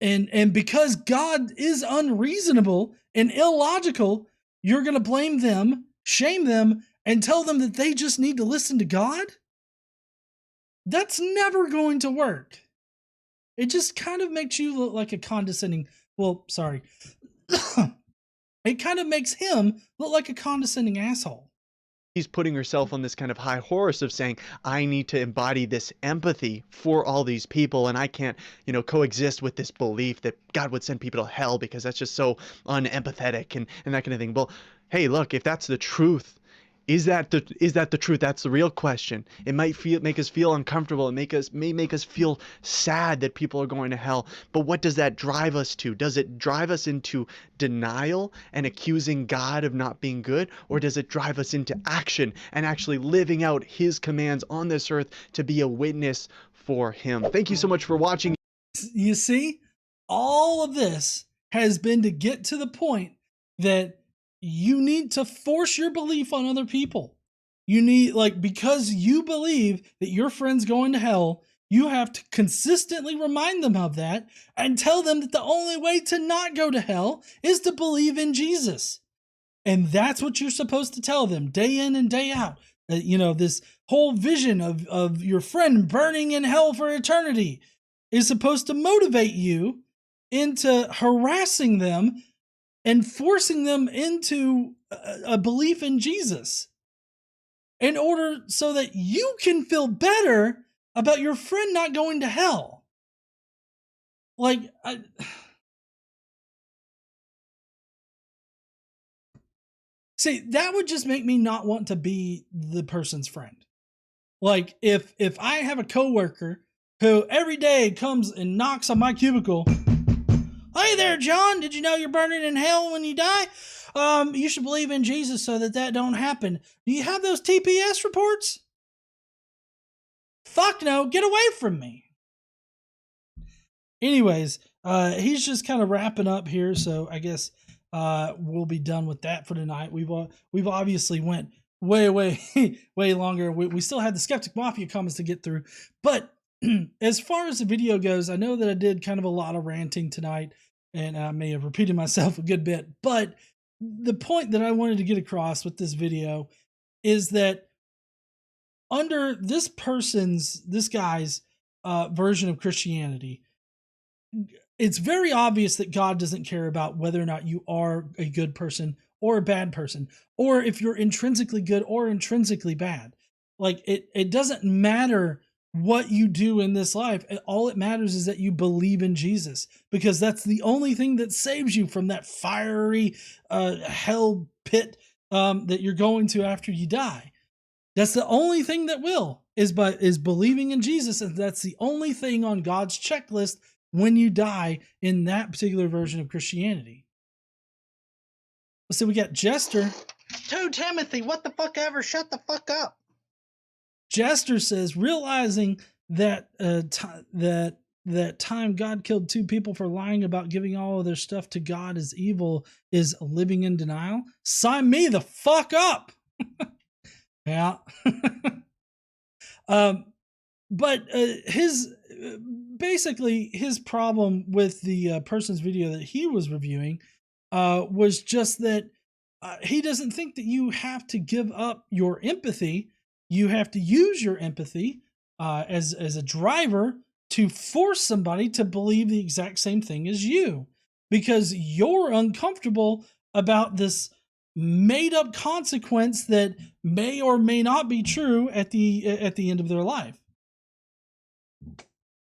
And because God is unreasonable and illogical, you're going to blame them, shame them, and tell them that they just need to listen to God? That's never going to work. It just kind of makes you look like a condescending, well, sorry. It kind of makes him look like a condescending asshole. She's putting herself on this kind of high horse of saying, I need to embody this empathy for all these people, and I can't, coexist with this belief that God would send people to hell because that's just so unempathetic and that kind of thing. Well, hey, look, if that's the truth, is that the truth? That's the real question. It might make us feel uncomfortable. It may make us feel sad that people are going to hell. But what does that drive us to? Does it drive us into denial and accusing God of not being good? Or does it drive us into action and actually living out his commands on this earth to be a witness for him? Thank you so much for watching. You see, all of this has been to get to the point that you need to force your belief on other people. You need, because you believe that your friend's going to hell, you have to consistently remind them of that and tell them that the only way to not go to hell is to believe in Jesus. And that's what you're supposed to tell them day in and day out. This whole vision of your friend burning in hell for eternity is supposed to motivate you into harassing them and forcing them into a belief in Jesus in order so that you can feel better about your friend not going to hell. See, that would just make me not want to be the person's friend. Like, if I have a coworker who every day comes and knocks on my cubicle, hey there, John, did you know you're burning in hell when you die? You should believe in Jesus so that don't happen. Do you have those TPS reports? Fuck no, get away from me. Anyways, he's just kind of wrapping up here, so I guess we'll be done with that for tonight. We've obviously went way longer. We still had the Skeptic Mafia comments to get through, but as far as the video goes, I know that I did kind of a lot of ranting tonight, and I may have repeated myself a good bit, but the point that I wanted to get across with this video is that under this guy's version of Christianity, it's very obvious that God doesn't care about whether or not you are a good person or a bad person, or if you're intrinsically good or intrinsically bad. Like, it doesn't matter what you do in this life. All it matters is that you believe in Jesus, because that's the only thing that saves you from that fiery hell pit that you're going to after you die. That's the only thing that is believing in Jesus, and that's the only thing on God's checklist when you die in that particular version of Christianity. So we got Jester. 2 Timothy, what the fuck ever, shut the fuck up. Jester says, realizing that that time God killed 2 people for lying about giving all of their stuff to God as evil is living in denial. Sign me the fuck up. Yeah. But his basically his problem with the person's video that he was reviewing was just that he doesn't think that you have to give up your empathy. You have to use your empathy as a driver to force somebody to believe the exact same thing as you, because you're uncomfortable about this made up consequence that may or may not be true at the end of their life.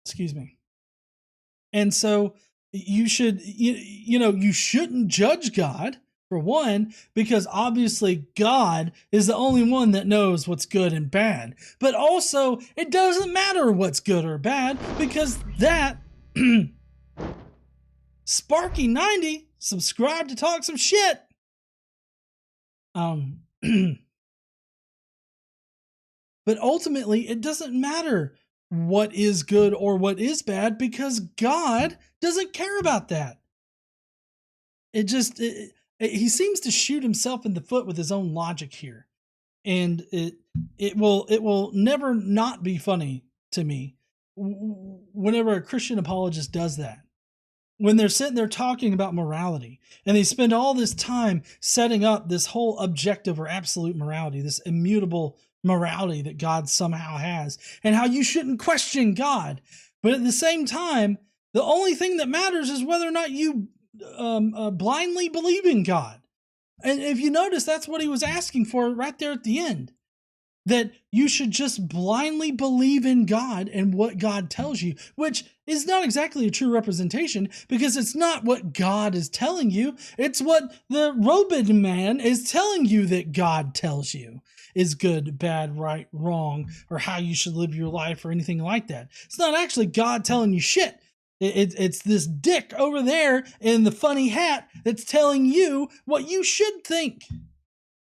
Excuse me. And so you should, you shouldn't judge God, for one, because obviously God is the only one that knows what's good and bad. But also, it doesn't matter what's good or bad, because that Sparky90 subscribe to talk some shit. But ultimately, it doesn't matter what is good or what is bad, because God doesn't care about that. He seems to shoot himself in the foot with his own logic here. And it will never not be funny to me whenever a Christian apologist does that. When they're sitting there talking about morality, and they spend all this time setting up this whole objective or absolute morality, this immutable morality that God somehow has, and how you shouldn't question God. But at the same time, the only thing that matters is whether or not you blindly believe in God. And if you notice, that's what he was asking for right there at the end. That you should just blindly believe in God and what God tells you, which is not exactly a true representation, because it's not what God is telling you. It's what the robot man is telling you that God tells you is good, bad, right, wrong, or how you should live your life or anything like that. It's not actually God telling you shit. It's this dick over there in the funny hat that's telling you what you should think.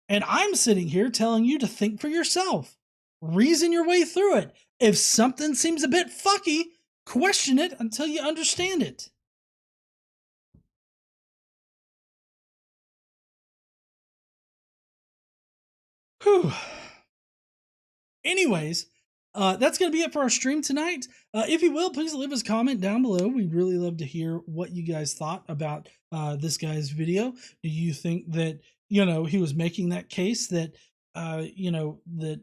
And I'm sitting here telling you to think for yourself. Reason your way through it. If something seems a bit fucky, question it until you understand it. Whew. Anyways, that's going to be it for our stream tonight. If you will, please leave us a comment down below. We'd really love to hear what you guys thought about this guy's video. Do you think that, he was making that case that, that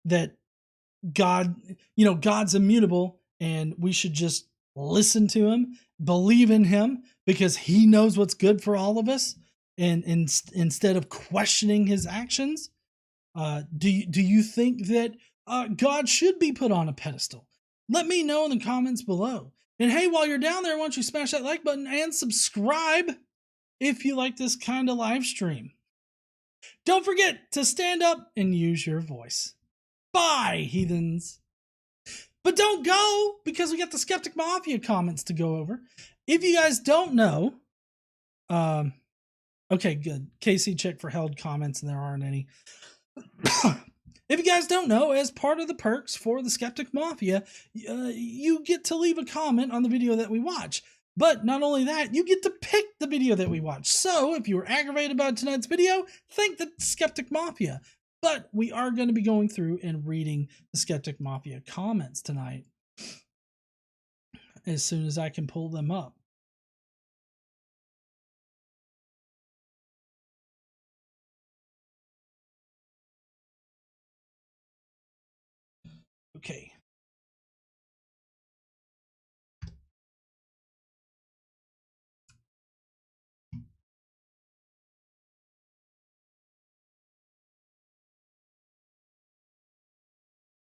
that God, God's immutable, and we should just listen to him, believe in him, because he knows what's good for all of us, and instead of questioning his actions? Do you think that God should be put on a pedestal? Let me know in the comments below. And hey, while you're down there, why don't you smash that like button and subscribe if you like this kind of live stream. Don't forget to stand up and use your voice. Bye, heathens. But don't go, because we got the Skeptic Mafia comments to go over. If you guys don't know, okay, good. Casey checked for held comments and there aren't any. If you guys don't know, as part of the perks for the Skeptic Mafia, you get to leave a comment on the video that we watch. But not only that, you get to pick the video that we watch. So if you were aggravated about tonight's video, thank the Skeptic Mafia. But we are going to be going through and reading the Skeptic Mafia comments tonight as soon as I can pull them up. Okay.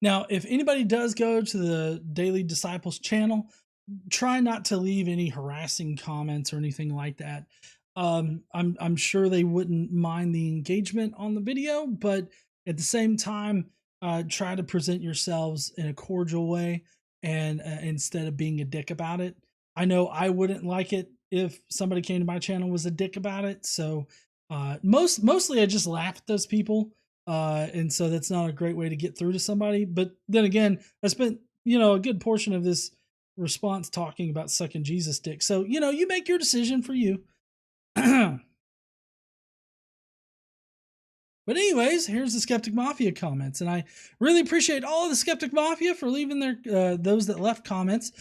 Now, if anybody does go to the Daily Disciples channel, try not to leave any harassing comments or anything like that. I'm sure they wouldn't mind the engagement on the video, but at the same time, try to present yourselves in a cordial way and instead of being a dick about it. I know I wouldn't like it if somebody came to my channel was a dick about it. So mostly I just laugh at those people. And so that's not a great way to get through to somebody. But then again, I spent, a good portion of this response talking about sucking Jesus dick. So, you make your decision for you. But anyways, here's the Skeptic Mafia comments, and I really appreciate all of the Skeptic Mafia for leaving their those that left comments.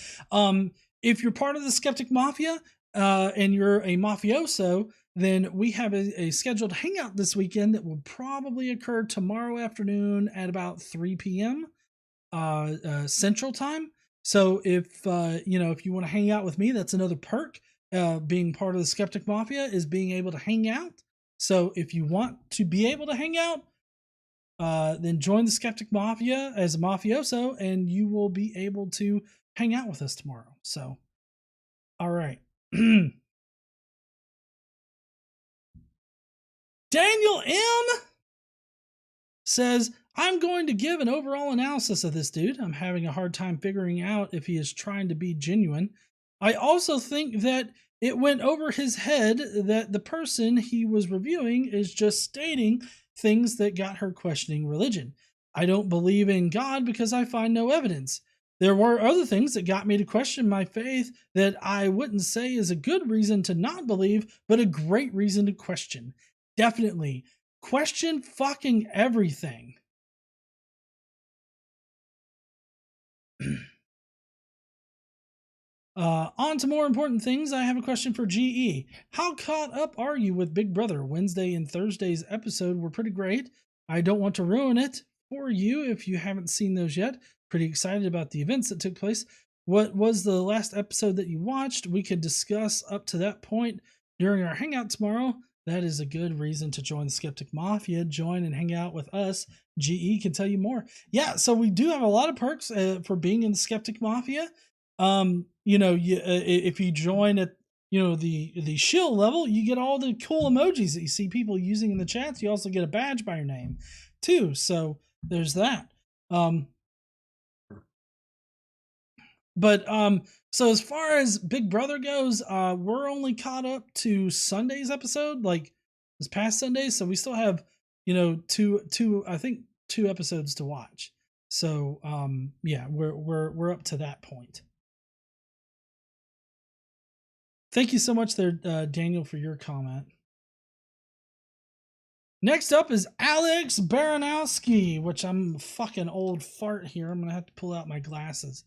If you're part of the Skeptic Mafia and you're a mafioso, then we have a scheduled hangout this weekend that will probably occur tomorrow afternoon at about 3 p.m. Central Time. So if if you want to hang out with me, that's another perk. Being part of the Skeptic Mafia is being able to hang out. So if you want to be able to hang out, then join the Skeptic Mafia as a mafioso, and you will be able to hang out with us tomorrow. So, all right. Daniel M says, I'm going to give an overall analysis of this dude. I'm having a hard time figuring out if he is trying to be genuine. I also think that it went over his head that the person he was reviewing is just stating things that got her questioning religion. I don't believe in God because I find no evidence. There were other things that got me to question my faith that I wouldn't say is a good reason to not believe, but a great reason to question. Definitely. Question fucking everything. On to more important things. I have a question for GE. How caught up are you with Big Brother? Wednesday and Thursday's episode were pretty great. I don't want to ruin it for you if you haven't seen those yet. Pretty excited about the events that took place. What was the last episode that you watched? We could discuss up to that point during our hangout tomorrow. That is a good reason to join the Skeptic Mafia. Join and hang out with us. GE can tell you more. Yeah, so we do have a lot of perks for being in the Skeptic Mafia. If you join at the shill level, you get all the cool emojis that you see people using in the chats. You also get a badge by your name too. So there's that. So as far as Big Brother goes, we're only caught up to Sunday's episode, like this past Sunday. So we still have, two episodes to watch. So we're up to that point. Thank you so much there, Daniel, for your comment. Next up is Alex Baranowski, which I'm a fucking old fart here. I'm going to have to pull out my glasses.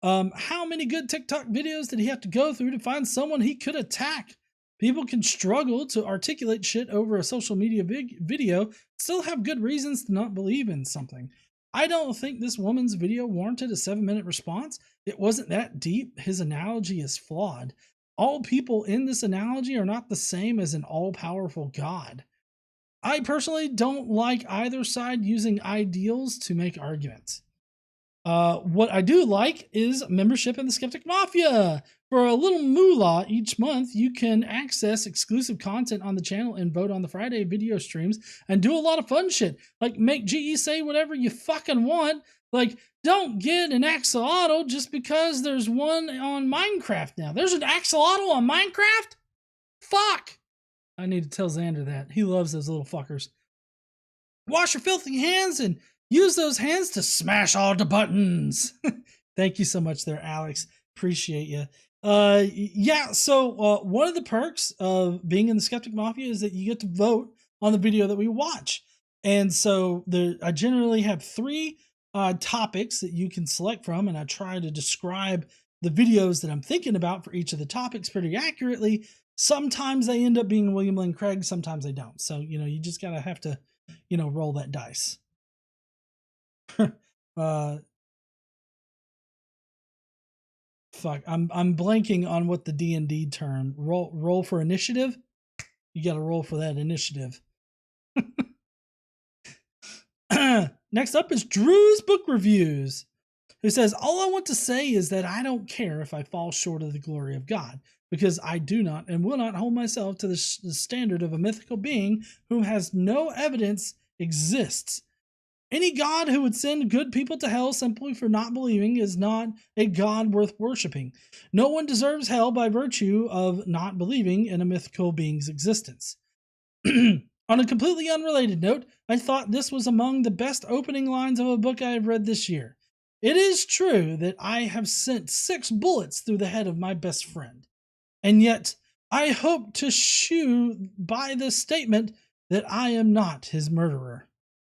How many good TikTok videos did he have to go through to find someone he could attack? People can struggle to articulate shit over a social media video, still have good reasons to not believe in something. I don't think this woman's video warranted a 7-minute response. It wasn't that deep. His analogy is flawed. All people in this analogy are not the same as an all-powerful God. I personally don't like either side using ideals to make arguments. What I do like is membership in the Skeptic Mafia. For a little moolah each month, you can access exclusive content on the channel and vote on the Friday video streams and do a lot of fun shit. Like make GE say whatever you fucking want. Like, don't get an axolotl just because there's one on Minecraft now. There's an axolotl on Minecraft? Fuck! I need to tell Xander that. He loves those little fuckers. Wash your filthy hands and use those hands to smash all the buttons. Thank you so much there, Alex. Appreciate you. So one of the perks of being in the Skeptic Mafia is that you get to vote on the video that we watch. And so I generally have 3 topics that you can select from, and I try to describe the videos that I'm thinking about for each of the topics pretty accurately. Sometimes they end up being William Lane Craig, sometimes they don't. So, you just gotta have to, roll that dice. Fuck, I'm blanking on what the D&D term. Roll for initiative? You gotta roll for that initiative. Next up is Drew's Book Reviews, who says, all I want to say is that I don't care if I fall short of the glory of God, because I do not and will not hold myself to the standard of a mythical being who has no evidence exists. Any God who would send good people to hell simply for not believing is not a God worth worshiping. No one deserves hell by virtue of not believing in a mythical being's existence. On a completely unrelated note, I thought this was among the best opening lines of a book I have read this year. It is true that I have sent 6 bullets through the head of my best friend, and yet I hope to shew by this statement that I am not his murderer.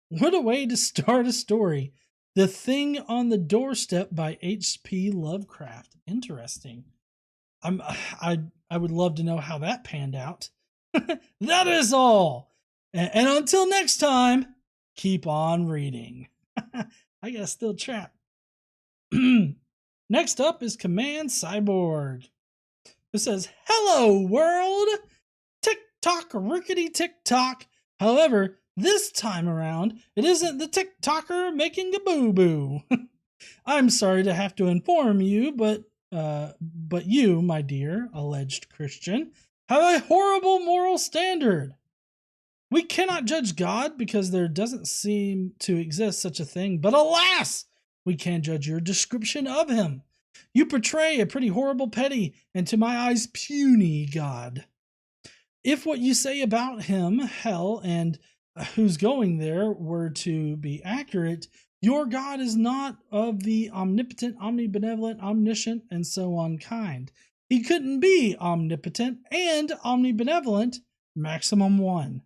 What a way to start a story. The Thing on the Doorstep by H.P. Lovecraft. Interesting. I would love to know how that panned out. That is all. And until next time, keep on reading. I got still trapped. Next up is Command Cyborg, who says, hello world! Tick-tock, rickety-tick-tock. However, this time around, it isn't the tick-tocker making a boo-boo. I'm sorry to have to inform you, but you, my dear alleged Christian, have a horrible moral standard. We cannot judge God because there doesn't seem to exist such a thing, but alas, we can judge your description of him. You portray a pretty horrible, petty, and to my eyes puny God. If what you say about him, hell, and who's going there were to be accurate, your God is not of the omnipotent, omnibenevolent, omniscient, and so on kind. He couldn't be omnipotent and omnibenevolent, maximum 1.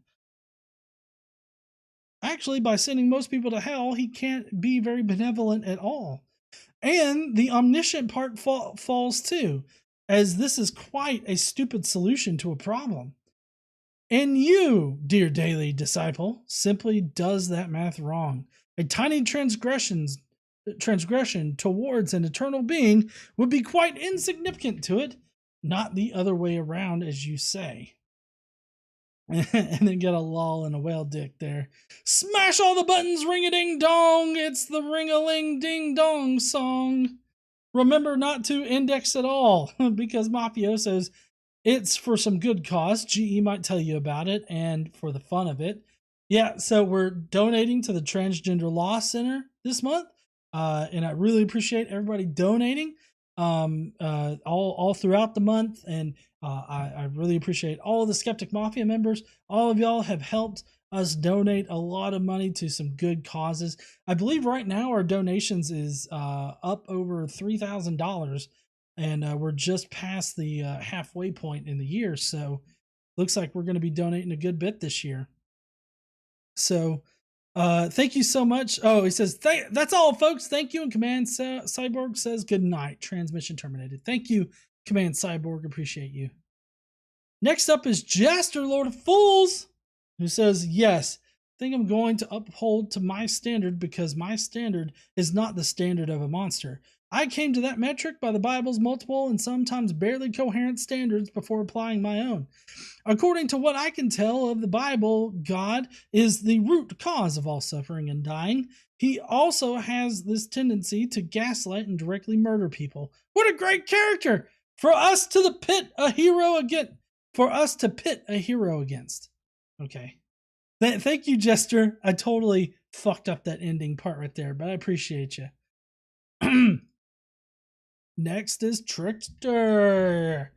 Actually, by sending most people to hell, he can't be very benevolent at all. And the omniscient part falls too, as this is quite a stupid solution to a problem. And you, dear daily disciple, simply does that math wrong. A tiny transgression towards an eternal being would be quite insignificant to it, not the other way around as you say. And then get a lol and a whale dick there. Smash all the buttons, ring-a-ding-dong! It's the ring-a-ling-ding-dong song. Remember not to index at all, because mafiosos, it's for some good cause. GE might tell you about it, and for the fun of it. Yeah, so we're donating to the Transgender Law Center this month, and I really appreciate everybody donating all throughout the month, and I really appreciate all of the Skeptic Mafia members. All of y'all have helped us donate a lot of money to some good causes. I believe right now our donations is up over $3,000, and we're just past the halfway point in the year, so looks like we're going to be donating a good bit this year. So thank you so much. Oh, he says, that's all, folks. Thank you. And Command Cyborg says, good night. Transmission terminated. Thank you, Command Cyborg. Appreciate you. Next up is Jaster, Lord of Fools, who says, yes, I think I'm going to uphold to my standard because my standard is not the standard of a monster. I came to that metric by the Bible's multiple and sometimes barely coherent standards before applying my own. According to what I can tell of the Bible, God is the root cause of all suffering and dying. He also has this tendency to gaslight and directly murder people. What a great character! For us to pit a hero against. Okay. Thank you, Jester. I totally fucked up that ending part right there, but I appreciate you. Next is Trickster.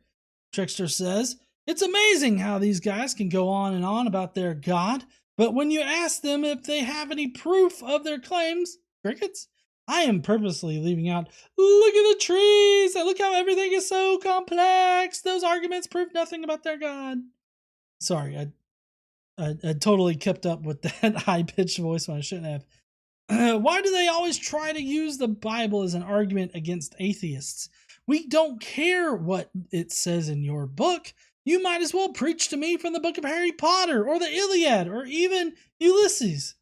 Trickster says, it's amazing how these guys can go on and on about their God, but when you ask them if they have any proof of their claims, crickets. I am purposely leaving out, look at the trees, and look how everything is so complex. Those arguments prove nothing about their God. Sorry, I totally kept up with that high-pitched voice when I shouldn't have. Why do they always try to use the Bible as an argument against atheists? We don't care what it says in your book. You might as well preach to me from the book of Harry Potter or the Iliad or even Ulysses.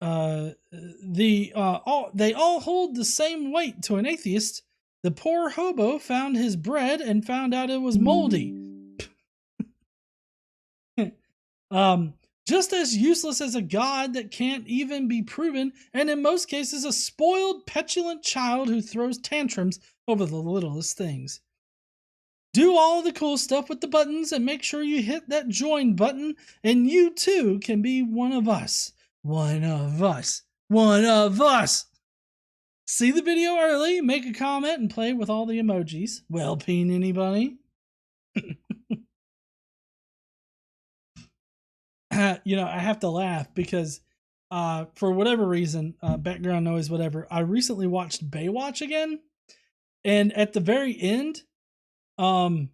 They all hold the same weight to an atheist. The poor hobo found his bread and found out it was moldy. just as useless as a god that can't even be proven, and in most cases a spoiled, petulant child who throws tantrums over the littlest things. Do all the cool stuff with the buttons and make sure you hit that join button, and you too can be one of us. One of us. One of us. See the video early, make a comment, and play with all the emojis. Well, peen anybody? You know, I have to laugh because for whatever reason, background noise, whatever, I recently watched Baywatch again. And at the very end, at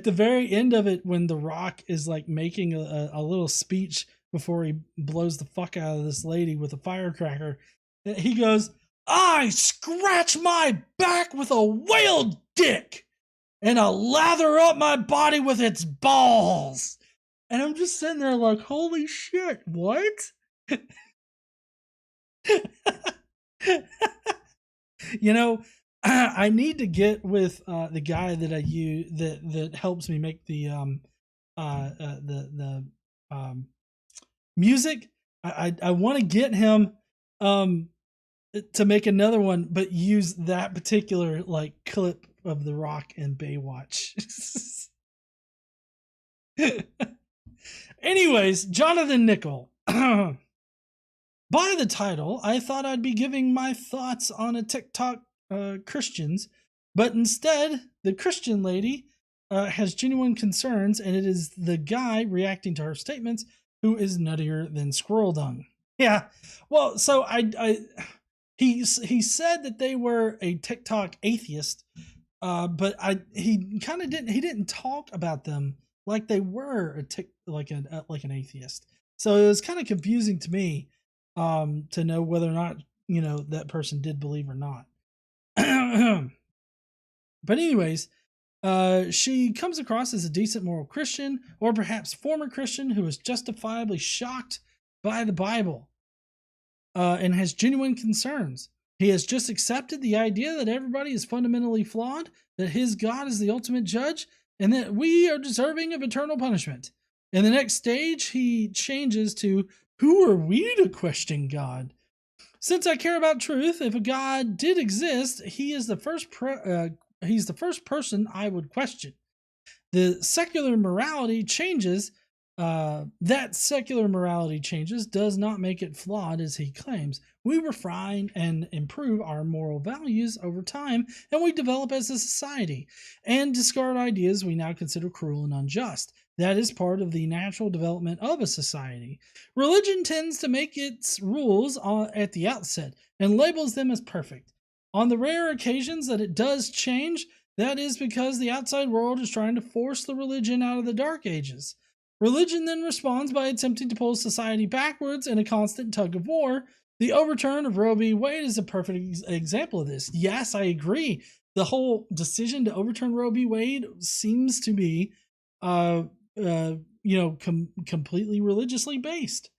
the very end of it, when The Rock is like making a little speech before he blows the fuck out of this lady with a firecracker, he goes, "I scratch my back with a whale dick and I lather up my body with its balls." And I'm just sitting there like, holy shit, what? You know, I need to get with the guy that I use that helps me make the music. I want to get him to make another one, but use that particular like clip of The Rock and Baywatch. Anyways, Jonathan Nickel. By the title, I thought I'd be giving my thoughts on a TikTok Christians, but instead, the Christian lady has genuine concerns, and it is the guy reacting to her statements who is nuttier than squirrel dung. Yeah, well, so he said that they were a TikTok atheist, but he kind of didn't talk about them like they were like an atheist. So it was kind of confusing to me to know whether or not, you know, that person did believe or not. But anyways, she comes across as a decent moral Christian, or perhaps former Christian, who is justifiably shocked by the Bible and has genuine concerns. He has just accepted the idea that everybody is fundamentally flawed, that his God is the ultimate judge, and that we are deserving of eternal punishment. In the next stage, he changes to, who are we to question God? Since I care about truth, if a God did exist, he is the first he's the first person I would question. The secular morality changes. That secular morality changes does not make it flawed, as he claims. We refine and improve our moral values over time, and we develop as a society, and discard ideas we now consider cruel and unjust. That is part of the natural development of a society. Religion tends to make its rules at the outset and labels them as perfect. On the rare occasions that it does change, that is because the outside world is trying to force the religion out of the dark ages. Religion then responds by attempting to pull society backwards in a constant tug of war. The overturn of Roe v. Wade is a perfect example of this. Yes, I agree. The whole decision to overturn Roe v. Wade seems to be, completely religiously based.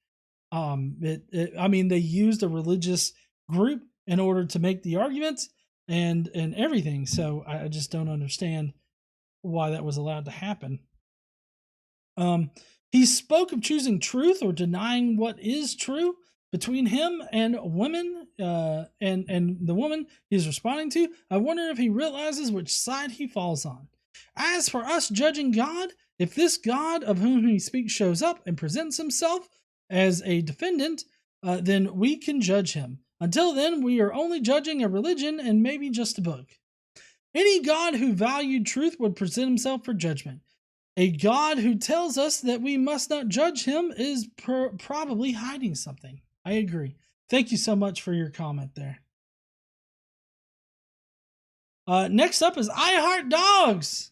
I mean, they used a religious group in order to make the arguments and everything. So I just don't understand why that was allowed to happen. He spoke of choosing truth or denying what is true. Between him and women, and the woman he's responding to, I wonder if he realizes which side he falls on. As for us judging God, if this God of whom he speaks shows up and presents himself as a defendant, then we can judge him. Until then, we are only judging a religion and maybe just a book. Any God who valued truth would present himself for judgment. A God who tells us that we must not judge him is probably hiding something. I agree. Thank you so much for your comment there. Next up is I Heart Dogs.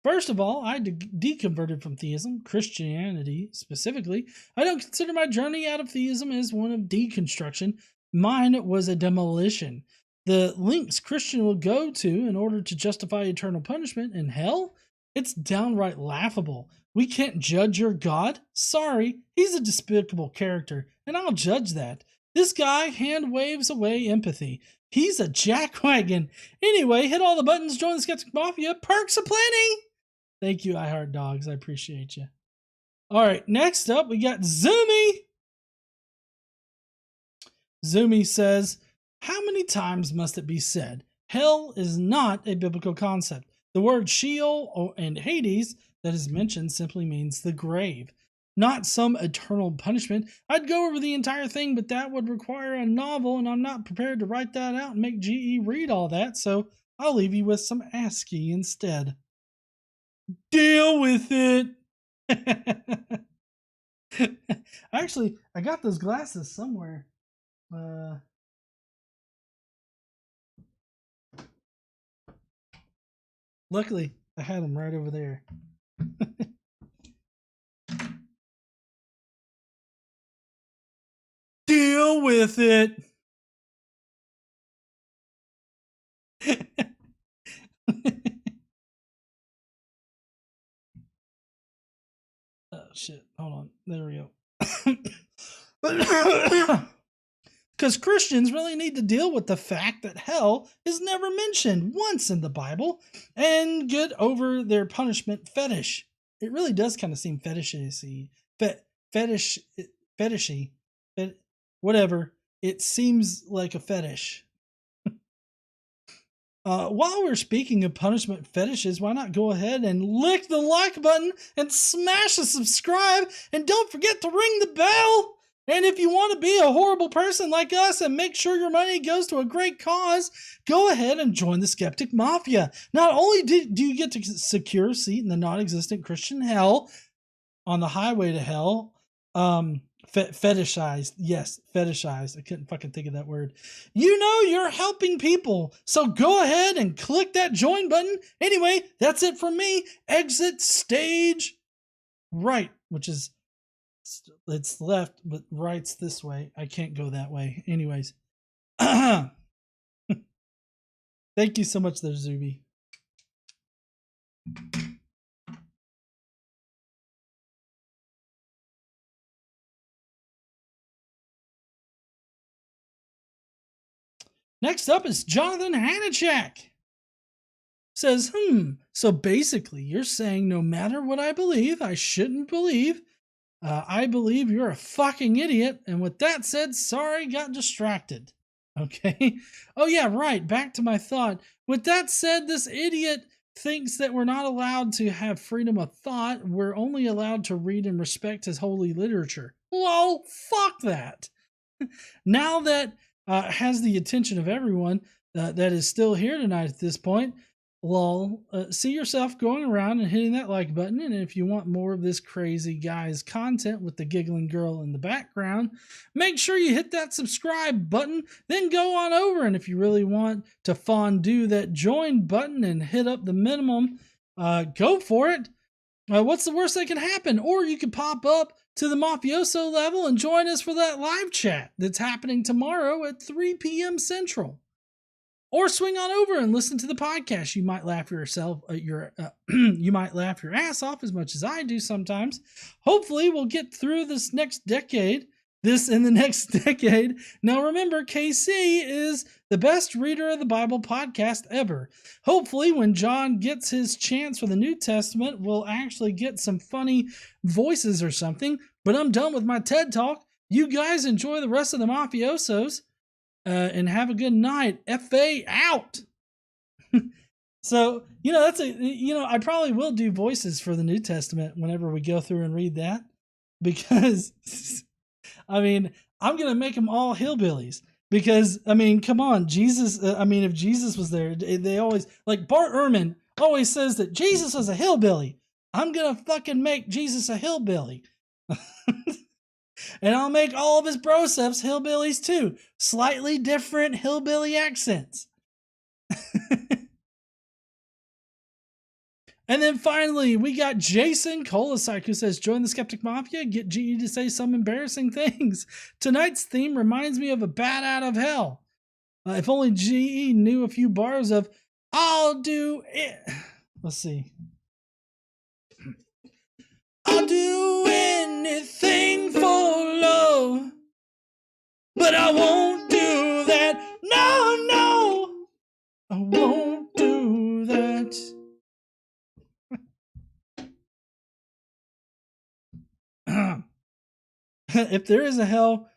First of all, I deconverted from theism, Christianity specifically. I don't consider my journey out of theism as one of deconstruction. Mine was a demolition. The lengths Christian will go to in order to justify eternal punishment in hell, it's downright laughable. We can't judge your God? Sorry, he's a despicable character, and I'll judge that. This guy hand waves away empathy. He's a jackwagon. Anyway, hit all the buttons, join the Skeptic Mafia. Perks aplenty! Thank you, I Heart Dogs. I appreciate you. All right, next up, we got Zoomy. Zoomy says, how many times must it be said? Hell is not a biblical concept. The word Sheol and Hades that is mentioned simply means the grave, not some eternal punishment. I'd go over the entire thing, but that would require a novel, and I'm not prepared to write that out and make GE read all that, so I'll leave you with some ASCII instead. Deal with it! Actually, I got those glasses somewhere. Luckily, I had them right over there. Deal with it! Oh, shit. Hold on. There we go. Because Christians really need to deal with the fact that hell is never mentioned once in the Bible and get over their punishment fetish. It really does kind of seem fetishy. Fetishy. Whatever. It seems like a fetish. While we're speaking of punishment fetishes, why not go ahead and lick the like button and smash the subscribe, and don't forget to ring the bell. And if you want to be a horrible person like us and make sure your money goes to a great cause, go ahead and join the Skeptic Mafia. Not only do you get to secure a seat in the non-existent Christian hell on the highway to hell, fetishized. Yes, fetishized. I couldn't fucking think of that word. You know you're helping people, so go ahead and click that join button. Anyway, that's it from me. Exit stage right, which is, it's left, but right's this way. I can't go that way. Anyways. Thank you so much there, Zuby. Next up is Jonathan Hanachak. Says, so basically you're saying no matter what I believe, I shouldn't believe. I believe you're a fucking idiot. And with that said, sorry, got distracted. Okay. Oh yeah, right. Back to my thought. With that said, this idiot thinks that we're not allowed to have freedom of thought. We're only allowed to read and respect his holy literature. Lol, fuck that. Now that has the attention of everyone that is still here tonight at this point, lol, see yourself going around and hitting that like button. And if you want more of this crazy guy's content with the giggling girl in the background, make sure you hit that subscribe button, then go on over. And if you really want to fondue that join button and hit up the minimum, go for it. What's the worst that can happen? Or you could pop up to the Mafioso level and join us for that live chat that's happening tomorrow at 3 p.m. Central. Or swing on over and listen to the podcast. You might laugh you might laugh your ass off as much as I do sometimes. Hopefully we'll get through this in the next decade. Now remember, KC is the best reader of the Bible podcast ever. Hopefully when John gets his chance for the New Testament, we'll actually get some funny voices or something. But I'm done with my TED Talk. You guys enjoy the rest of the Mafiosos. And have a good night. FA out. So, I probably will do voices for the New Testament whenever we go through and read that, because I'm going to make them all hillbillies, because, come on, Jesus, if Jesus was there, they always, like Bart Ehrman always says that Jesus was a hillbilly. I'm going to fucking make Jesus a hillbilly. And I'll make all of his broceps hillbillies too. Slightly different hillbilly accents. And then finally, we got Jason Kolasik, who says, join the Skeptic Mafia, get GE to say some embarrassing things. Tonight's theme reminds me of a bat out of hell. If only GE knew a few bars of, I'll do it. Let's see. I'll do anything for love, but I won't do that. No, I won't do that. if there is a hell,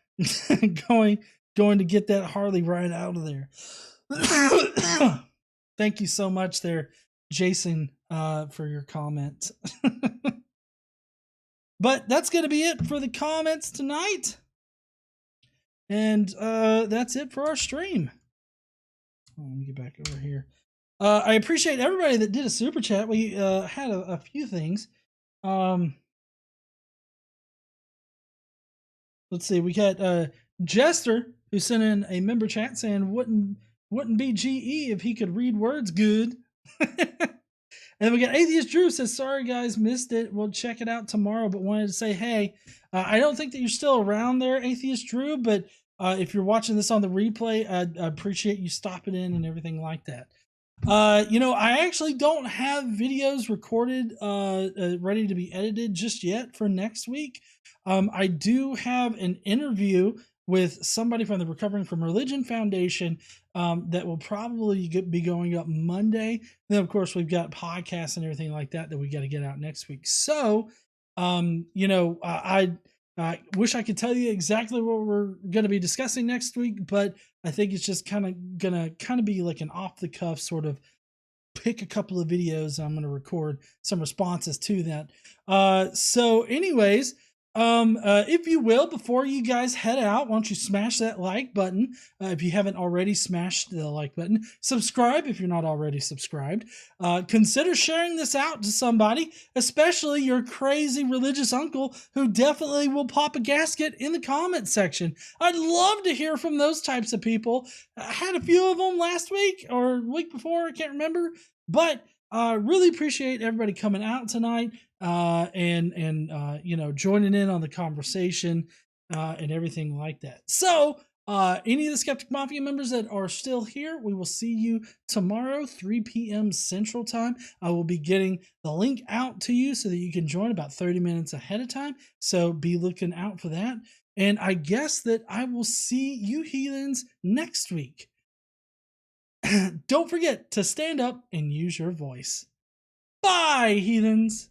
going to get that Harley right out of there. Thank you so much there, Jason, for your comment. But that's going to be it for the comments tonight. And that's it for our stream. Let me get back over here. I appreciate everybody that did a super chat. We had a few things. Let's see. We got Jester, who sent in a member chat saying wouldn't be GE if he could read words good. And we got Atheist Drew says, sorry guys, missed it. We'll check it out tomorrow, but wanted to say, hey, I don't think that you're still around there, Atheist Drew, but if you're watching this on the replay, I appreciate you stopping in and everything like that. I actually don't have videos recorded, ready to be edited just yet for next week. I do have an interview with somebody from the Recovering from Religion Foundation that will probably be going up Monday. Then, of course, we've got podcasts and everything like that we got to get out next week. So, I wish I could tell you exactly what we're going to be discussing next week, but I think it's just going to be like an off-the-cuff sort of pick a couple of videos. And I'm going to record some responses to that. So anyways, if you will, before you guys head out, why don't you smash that like button if you haven't already smashed the like button. Subscribe if you're not already subscribed. Consider sharing this out to somebody, especially your crazy religious uncle who definitely will pop a gasket in the comment section. I'd love to hear from those types of people. I had a few of them last week or week before, I can't remember, but really appreciate everybody coming out tonight and joining in on the conversation and everything like that. So any of the Skeptic Mafia members that are still here, we will see you tomorrow, 3 p.m. Central Time. I will be getting the link out to you so that you can join about 30 minutes ahead of time. So be looking out for that. And I guess that I will see you heathens next week. Don't forget to stand up and use your voice. Bye, heathens!